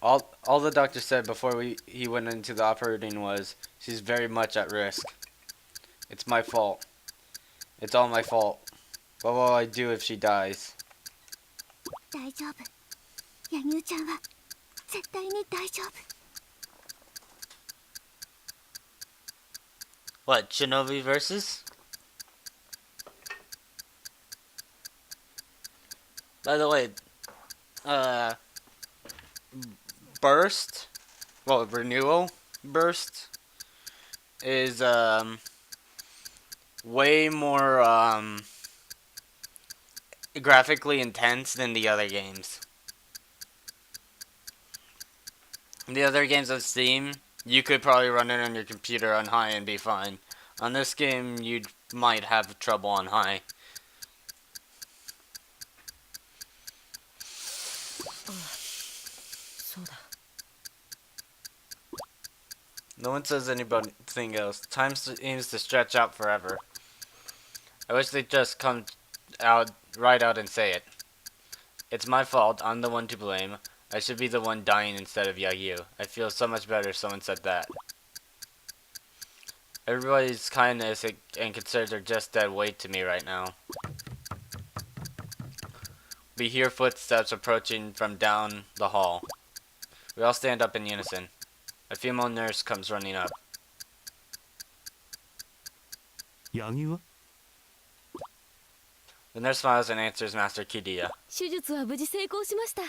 All the doctor said before he went into the operating was, she's very much at risk. It's my fault. It's all my fault. What will I do if she dies? 大丈夫。ヤギュちゃんは絶対に大丈夫。 What, Shinobi versus? By the way, Burst, well, Renewal Burst is, way more, graphically intense than the other games. In the other games of Steam, you could probably run it on your computer on high and be fine. On this game, you might have trouble on high. No one says anything else. Time seems to stretch out forever. I wish they'd just come right out and say it. It's my fault. I'm the one to blame. I should be the one dying instead of Yagyu. I feel so much better if someone said that. Everybody's kindness and concerns are just dead weight to me right now. We hear footsteps approaching from down the hall. We all stand up in unison. A female nurse comes running up. Yagyu? The nurse smiles and answers Master Kidia. 手術は無事成功しました。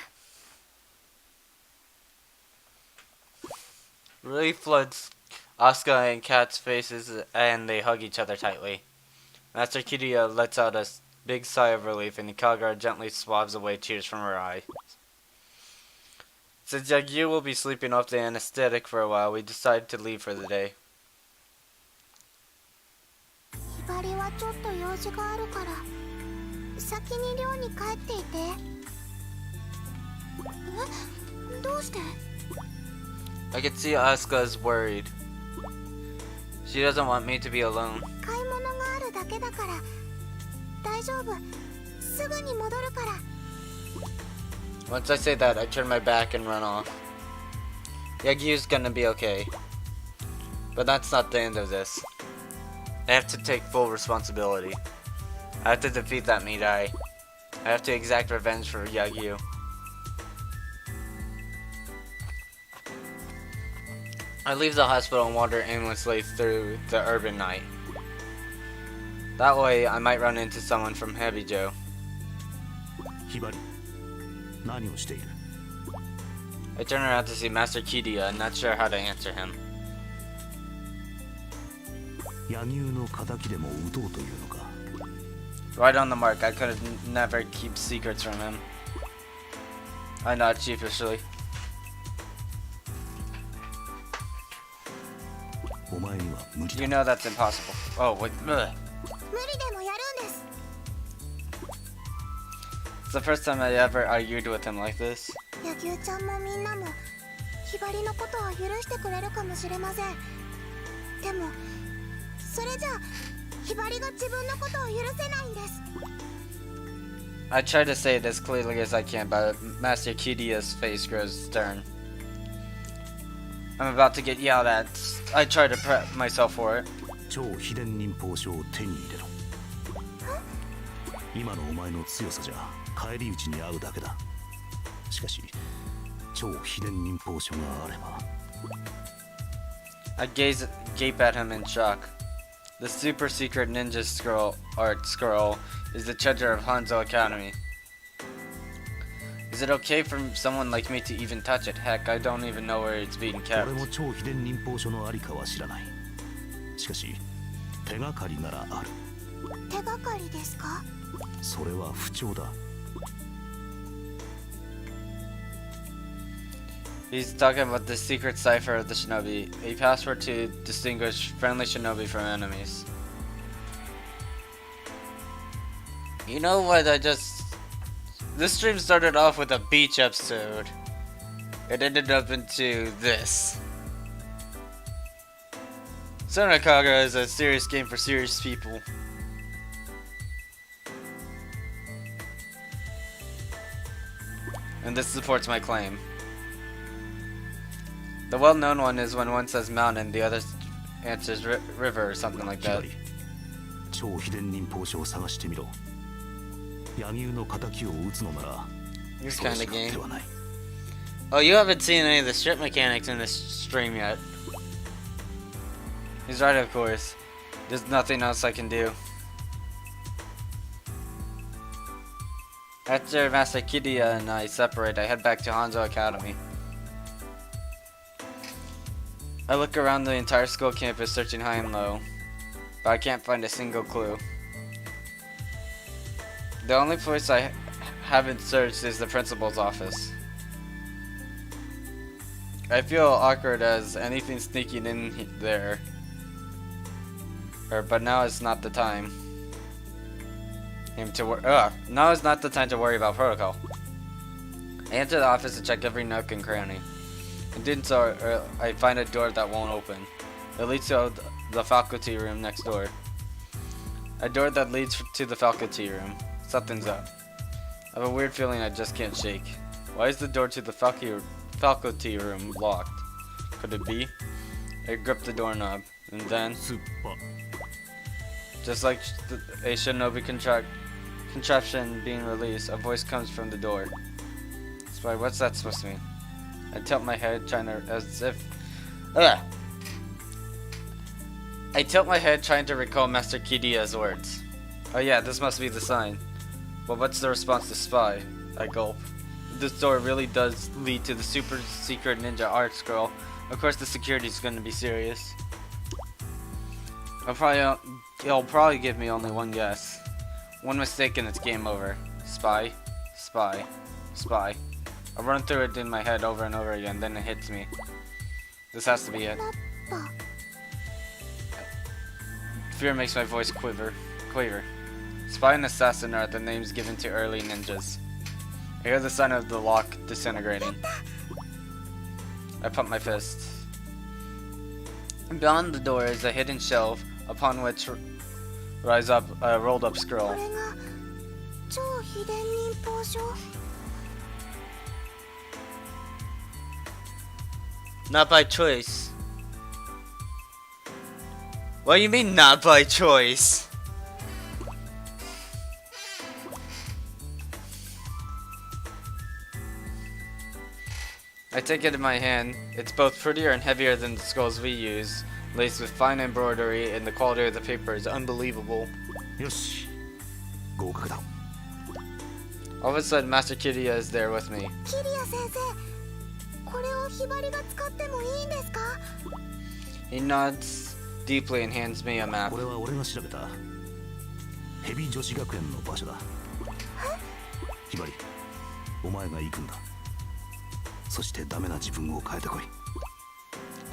Relief floods Asuka and Kat's faces and they hug each other tightly. Master Kidia lets out a big sigh of relief and Kagura gently swabs away tears from her eyes. Since Yagyu will be sleeping off the anesthetic for a while, we decide to leave for the day. ひばりはちょっと用事があるから先に寮に帰っていて。え、どうして？ I can see Asuka's worried. She doesn't want me to be alone. 買い物があるだけだから大丈夫。すぐに戻るから。 Once I say that, I turn my back and run off. Yagyu's gonna be okay. But that's not the end of this. I have to take full responsibility. I have to defeat that Midai. I have to exact revenge for Yagyu. I leave the hospital and wander aimlessly through the urban night. That way, I might run into someone from Hebijo. Hibari, 何をしている? I turn around to see Master Kidia, not sure how to answer him. 柳生の仇でも撃とうというのか? Right on the mark, I could never keep secrets from him. I nod sheepishly. お前には無理だ。 You know that's impossible. Oh, wait. Ugh. 無理でもやるんです。 It's the first time I ever argued with him like this. 野球ちゃんもみんなもひばりのことは許してくれるかもしれません。でもそれじゃひばりが自分のことを許せないんです。 I try to say it as clearly as I can, but Master Kidia's face grows stern. I'm about to get yelled at. I try to prep myself for it. 超秘伝忍法書を手に入れろ。今のお前の強さじゃ返り討ちに遭うだけだ。しかし超秘伝忍法書があれば。 I gape at him in shock. The super secret ninja scroll is the treasure of Hanzo Academy. Is it okay for someone like me to even touch it? Heck, I don't even know where it's being kept. 俺も超秘伝忍法書のありかは知らない。しかし手がかりならある。手がかりですか？それは不調だ。 He's talking about the secret cipher of the shinobi, a password to distinguish friendly shinobi from enemies. You know what, this stream started off with a beach episode. It ended up into this. Senran Kagura is a serious game for serious people. And this supports my claim. The well-known one is when one says mountain, the other answers river or something like that. 超秘伝忍法書を探してみろ。柳生の仇を討つのなら This それ kind し of か game. 手はない。 Oh, you haven't seen any of the strip mechanics in this stream yet. He's right, of course. There's nothing else I can do. After Master Kidia and I separate, I head back to Hanzo Academy. I look around the entire school campus searching high and low, but I can't find a single clue. The only place I haven't searched is the principal's office. I feel awkward as anything sneaking in there, but now is not the time. Now is not the time to worry about protocol. I enter the office to check every nook and cranny. And then I find a door that won't open. It leads to the faculty room next door. A door that leads to the faculty room. Something's up. I have a weird feeling I just can't shake. Why is the door to the faculty room locked? Could it be? I grip the doorknob, and then, スッパ just like a shinobi contraption being released, a voice comes from the door. Spy, what's that supposed to mean? I tilt my head, trying to recall Master Kidia's words. Oh yeah, this must be the sign. Well, what's the response to Spy? I gulp. If this door really does lead to the super secret ninja art scroll, of course the security's gonna be serious. He'll probably give me only one guess. One mistake and it's game over. Spy, spy, spy. I run through it in my head over and over again, then it hits me. This has to be it. Fear makes my voice quaver. Spy and assassin are the names given to early ninjas. I hear the sound of the lock disintegrating. I pump my fist. Beyond the door is a hidden shelf upon which rise up a rolled up scroll. これが超秘伝忍法書。 Not by choice. What do you mean not by choice? I take it in my hand. It's both prettier and heavier than the scrolls we use, laced with fine embroidery, and the quality of the paper is unbelievable. よし合格だ。 All of a sudden, Master Kidia is there with me. キリア先生、これをヒバリが使ってもいいんですか？ He nods deeply and hands me a map. これは俺が調べたヘビ女子学園の場所だ。ひばり、お前が行くんだ。そしてダメな自分を変えてこい。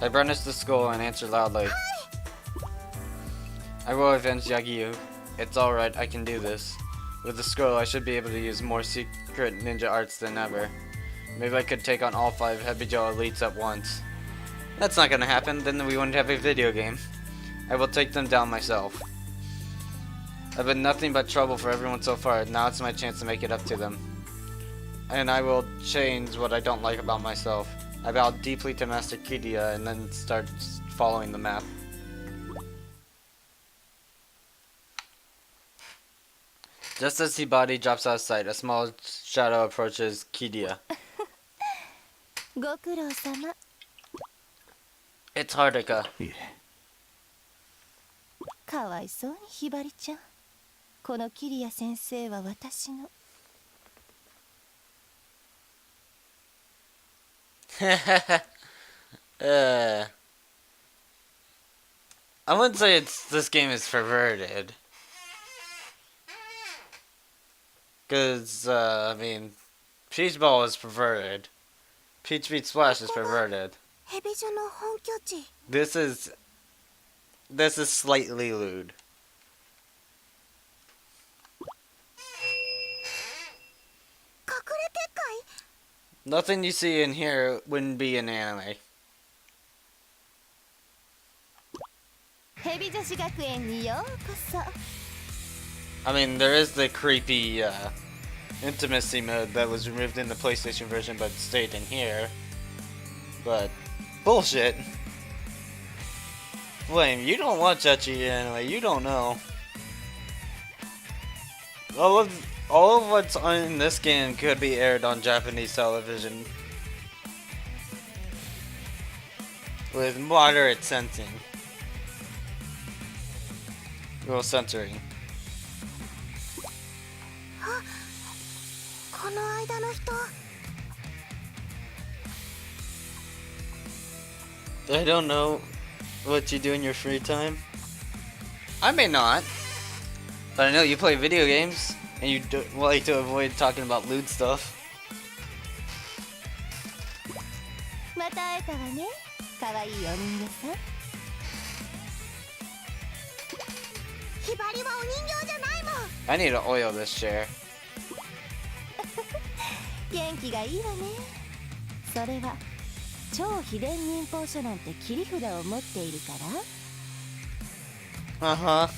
I burnish the skull and answer loudly. I will avenge Yagyu. It's alright, I can do this. With the scroll, I should be able to use more secret ninja arts than ever. Maybe I could take on all 5 Hebijo elites at once. That's not gonna happen, then we wouldn't have a video game. I will take them down myself. I've been nothing but trouble for everyone so far, now it's my chance to make it up to them. And I will change what I don't like about myself. I bow deeply to Master Kidia and then start following the map. Just as Hibari drops out of sight, a small shadow approaches Kidia. ご苦労様。 It's Hardika. いえ、かわいそうにひばりちゃん。このキリア先生は私の。I wouldn't say this game is perverted. Cause, I mean, Peach Ball is perverted. Peach Beat Splash is perverted. ヘビ女の本拠地。 This is slightly lewd. Nothing you see in here wouldn't be an anime. ヘビ女子学園にようこそ。 I mean, there is the creepy intimacy mode that was removed in the PlayStation version but stayed in here. But bullshit. Flame, you don't watch ecchi anime. You don't know. All of what's in this game could be aired on Japanese television with moderate censoring. Well, censoring. この間の人。 I don't know what you do in your free time. I may not, but I know you play video games and you like to avoid talking about lewd stuff. また会えたわね。かわいいお人形さん。ひばりはお人形じゃないもん。 I need to oil this chair. 元気がいいわね。それは超秘伝忍法書なんて切り札を持っているから。 Uh-huh.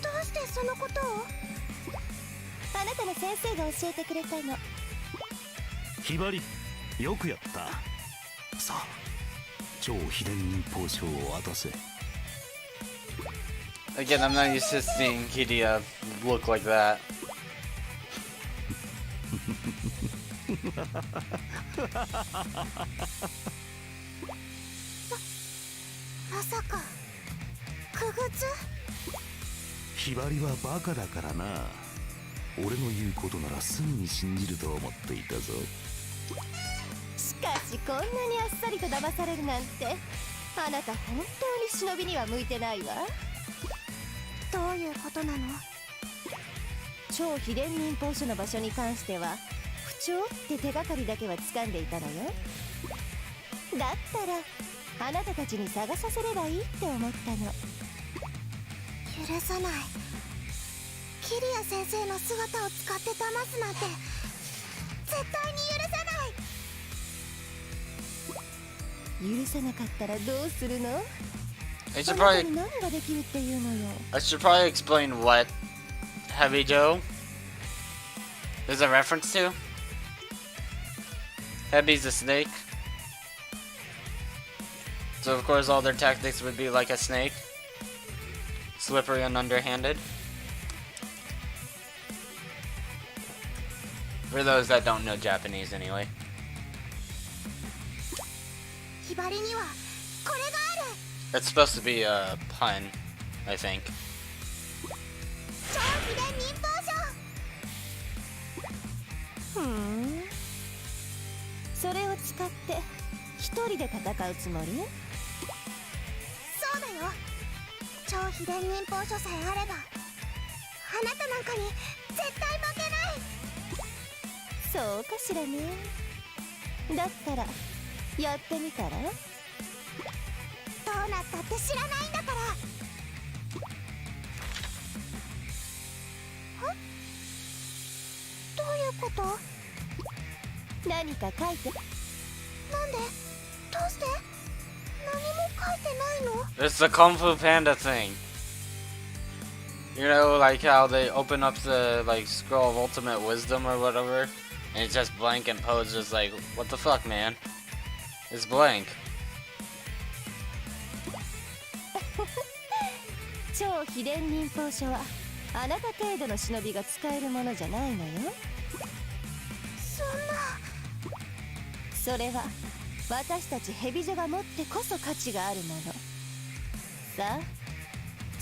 どうしてそのことを？あなたの先生が教えてくれたの。ひばり、よくやった。さあ、超秘伝忍法書を渡せ。 Again, I'm not used to seeing Kidia look like that. まさかくぐつ？ひばりはバカだからな。俺の言うことならすぐに信じると思っていたぞ。しかしこんなにあっさりと騙されるなんて、あなた本当に忍びには向いてないわ。どういうことなの？超秘伝忍法書の場所に関しては不調って手がかりだけは掴んでいたのよ。だったらあなたたちに探させればいいって思ったの。許さない。キリア先生の姿を使って騙すなんて絶対に許さない。許さなかったらどうするの？ I should あなた probably に何ができるっていうのよ。 explain what Heavy Joe is a reference to. Heavy's a snake. So of course all their tactics would be like a snake. Slippery and underhanded. For those that don't know Japanese anyway. ひばりにはこれがある。 It's supposed to be a pun, I think. 超秘伝忍法書。それを使って一人で戦うつもり？そうだよ。超秘伝忍法書さえあればあなたなんかに絶対負けない。そうかしらね。だったらやってみたら？どうなったって知らないんだから。どういうこと？何か書いて。なんで？どうして？何も書いてないの？ It's the Kung Fu Panda thing. You know, like how they open up the like scroll of ultimate wisdom or whatever, and it's just blank and Poe's just like, what the fuck, man? It's blank. 超秘伝忍法書はあなた程度の忍びが使えるものじゃないのよ。そんな。それは私たちヘビ女が持ってこそ価値があるもの。さあ、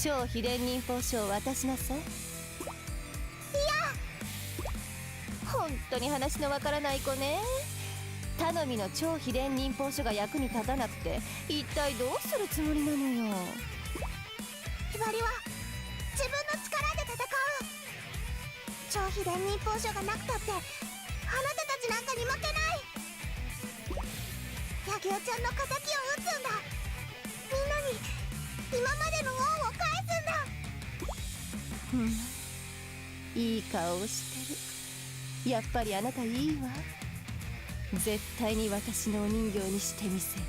超秘伝忍法書を渡しなさい。いや、本当に話のわからない子ね。頼みの超秘伝忍法書が役に立たなくて一体どうするつもりなのよ。ひばりは自分の力で戦う。超秘伝忍法書がなくたってあなたたちなんかに負けない。ヤギオちゃんの敵を撃つんだ。みんなに今までの恩を返すんだ。いい顔をしてる。やっぱりあなたいいわ。絶対に私のお人形にしてみせる。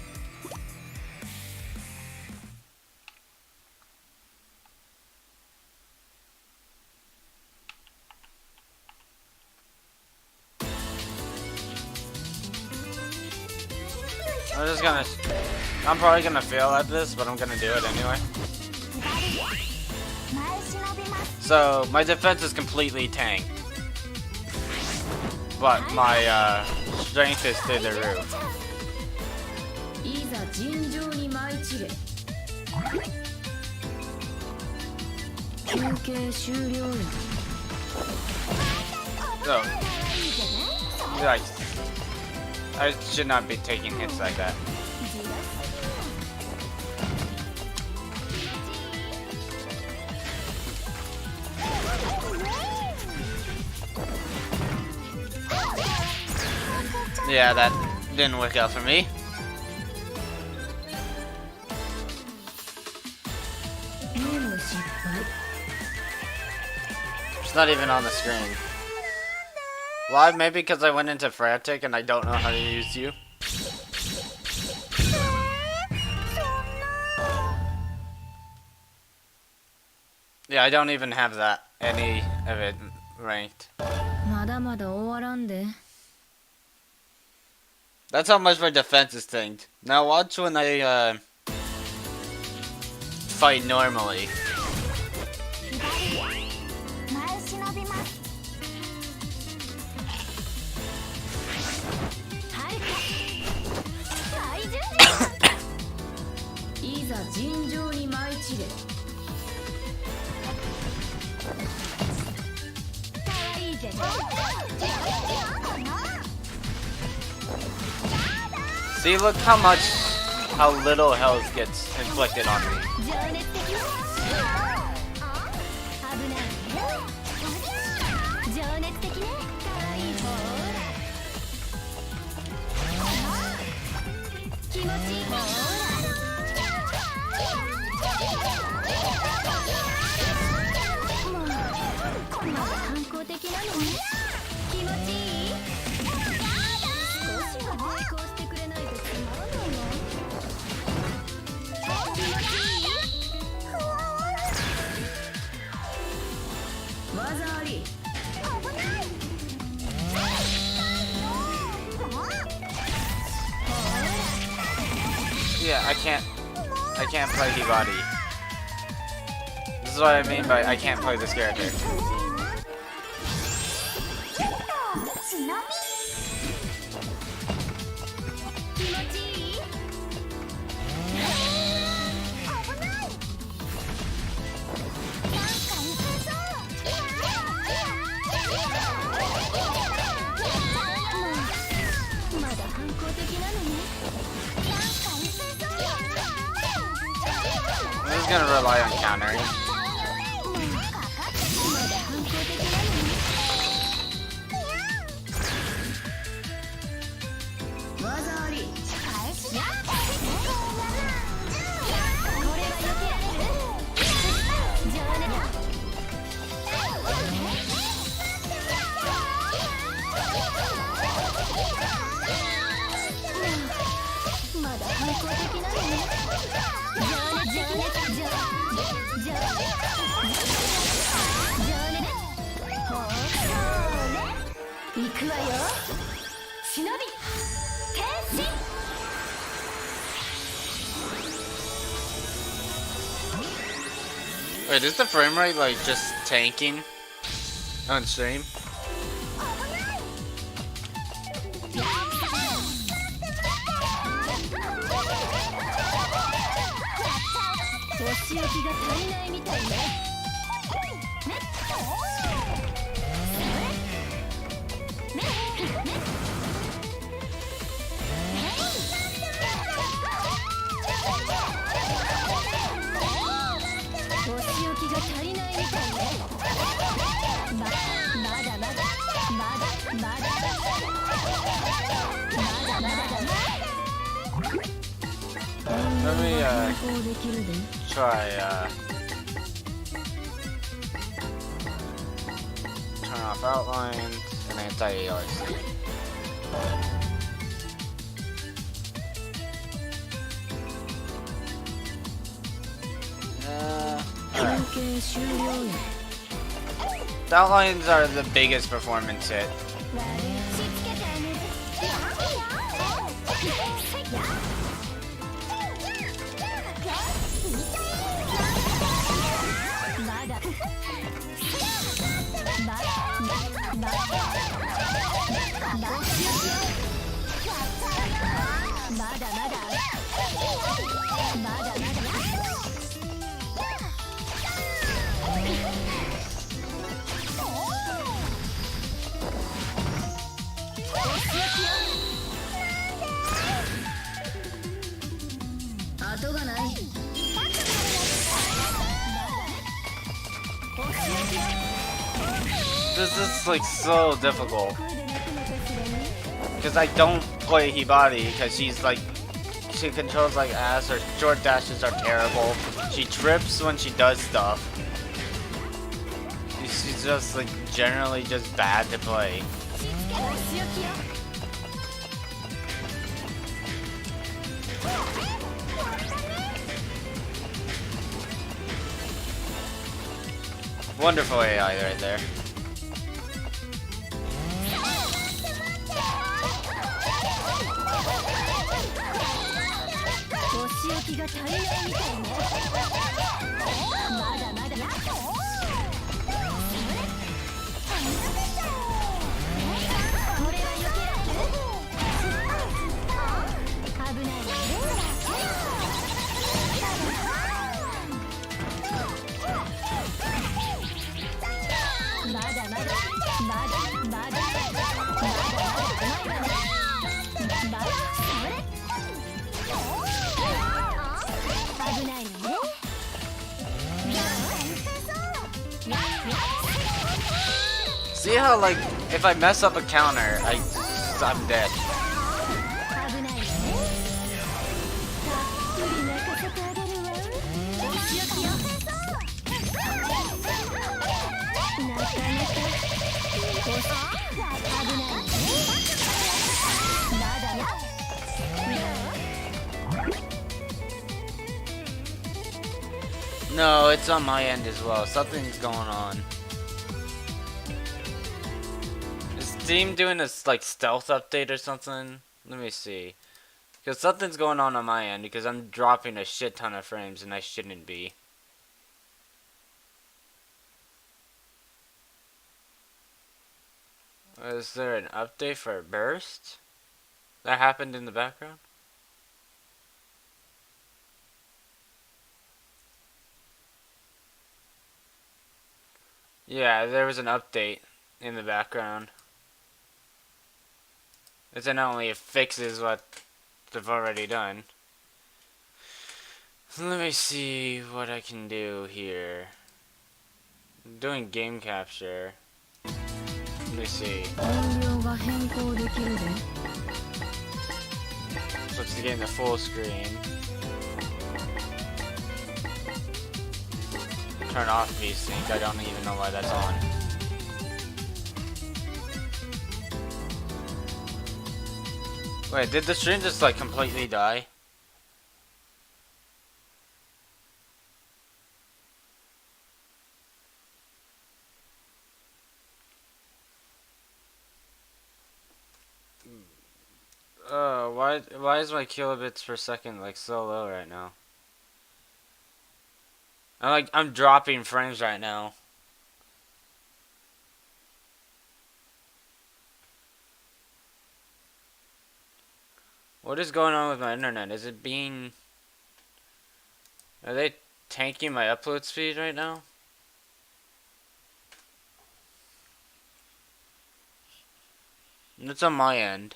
I'm probably gonna fail at this, but I'm gonna do it anyway. So, my defense is completely tanked. But my strength is through the roof. いざ尋常に舞い散れ。休憩終了よ。 So, like, I should not be taking hits like that. Yeah, that didn't work out for me. It's not even on the screen. Why? Maybe because I went into frantic and I don't know how to use you. Yeah, I don't even have that, any of it ranked. まだまだ終わらんで。 That's how much my defense is tanked. Now watch when I fight normally. See, look how little health gets inflicted on me. Yeah, I can't play Hibari. This is what I mean by I can't play this character. I'm just gonna rely on countering. Wait, is the frame rate like just tanking on stream? Let me try turn off outlines and anti-aliasing. The outlines are the biggest performance hit. This is like so difficult because I don't play Hibari because she's like she controls like ass. Her short dashes are terrible. She trips when she does stuff. She's just like generally just bad to play. Wonderful AI right there. See how like if I mess up a counter, I'm dead. No, it's on my end as well. Something's going on. Is Steam doing this like stealth update or something? Let me see. Because something's going on my end because I'm dropping a shit ton of frames and I shouldn't be. Is there an update for burst? That happened in the background? Yeah, there was an update in the background. It's not only it fixes what they've already done. Let me see what I can do here. I'm doing game capture. Let me see. Switch to getting the full screen. Turn off VSync. I don't even know why that's on. Wait, did the stream just like completely die? Why is my kilobits per second like so low right now? I'm dropping frames right now. What is going on with my internet? Is it being... Are they tanking my upload speed right now? It's on my end.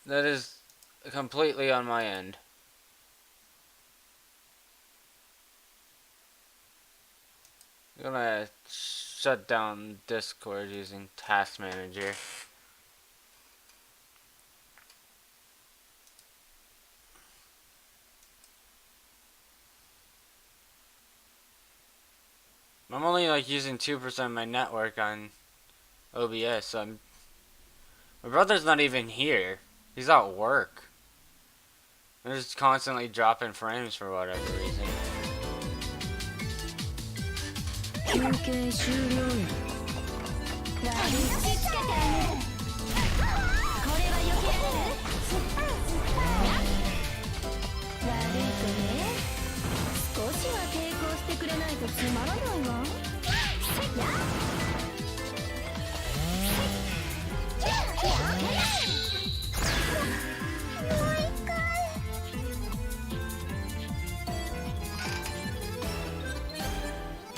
That is completely on my end. I'm gonna shut down Discord using Task Manager. I'm only like using 2% of my network on OBS, so my brother's not even here. He's at work. I'm just constantly dropping frames for whatever reason. 休憩終了よ。悪いつけてあげる。これは避けられる。悪いとね、少しは抵抗してくれないとつまらないわ。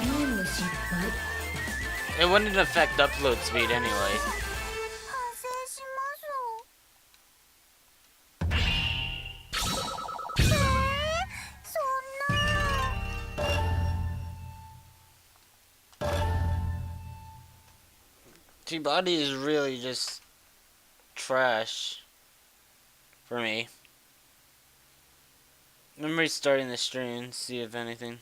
任務失敗。 It wouldn't affect upload speed anyway. 反省しますそんな Hibari is really just trash for me. I'm restarting the stream, see if anything.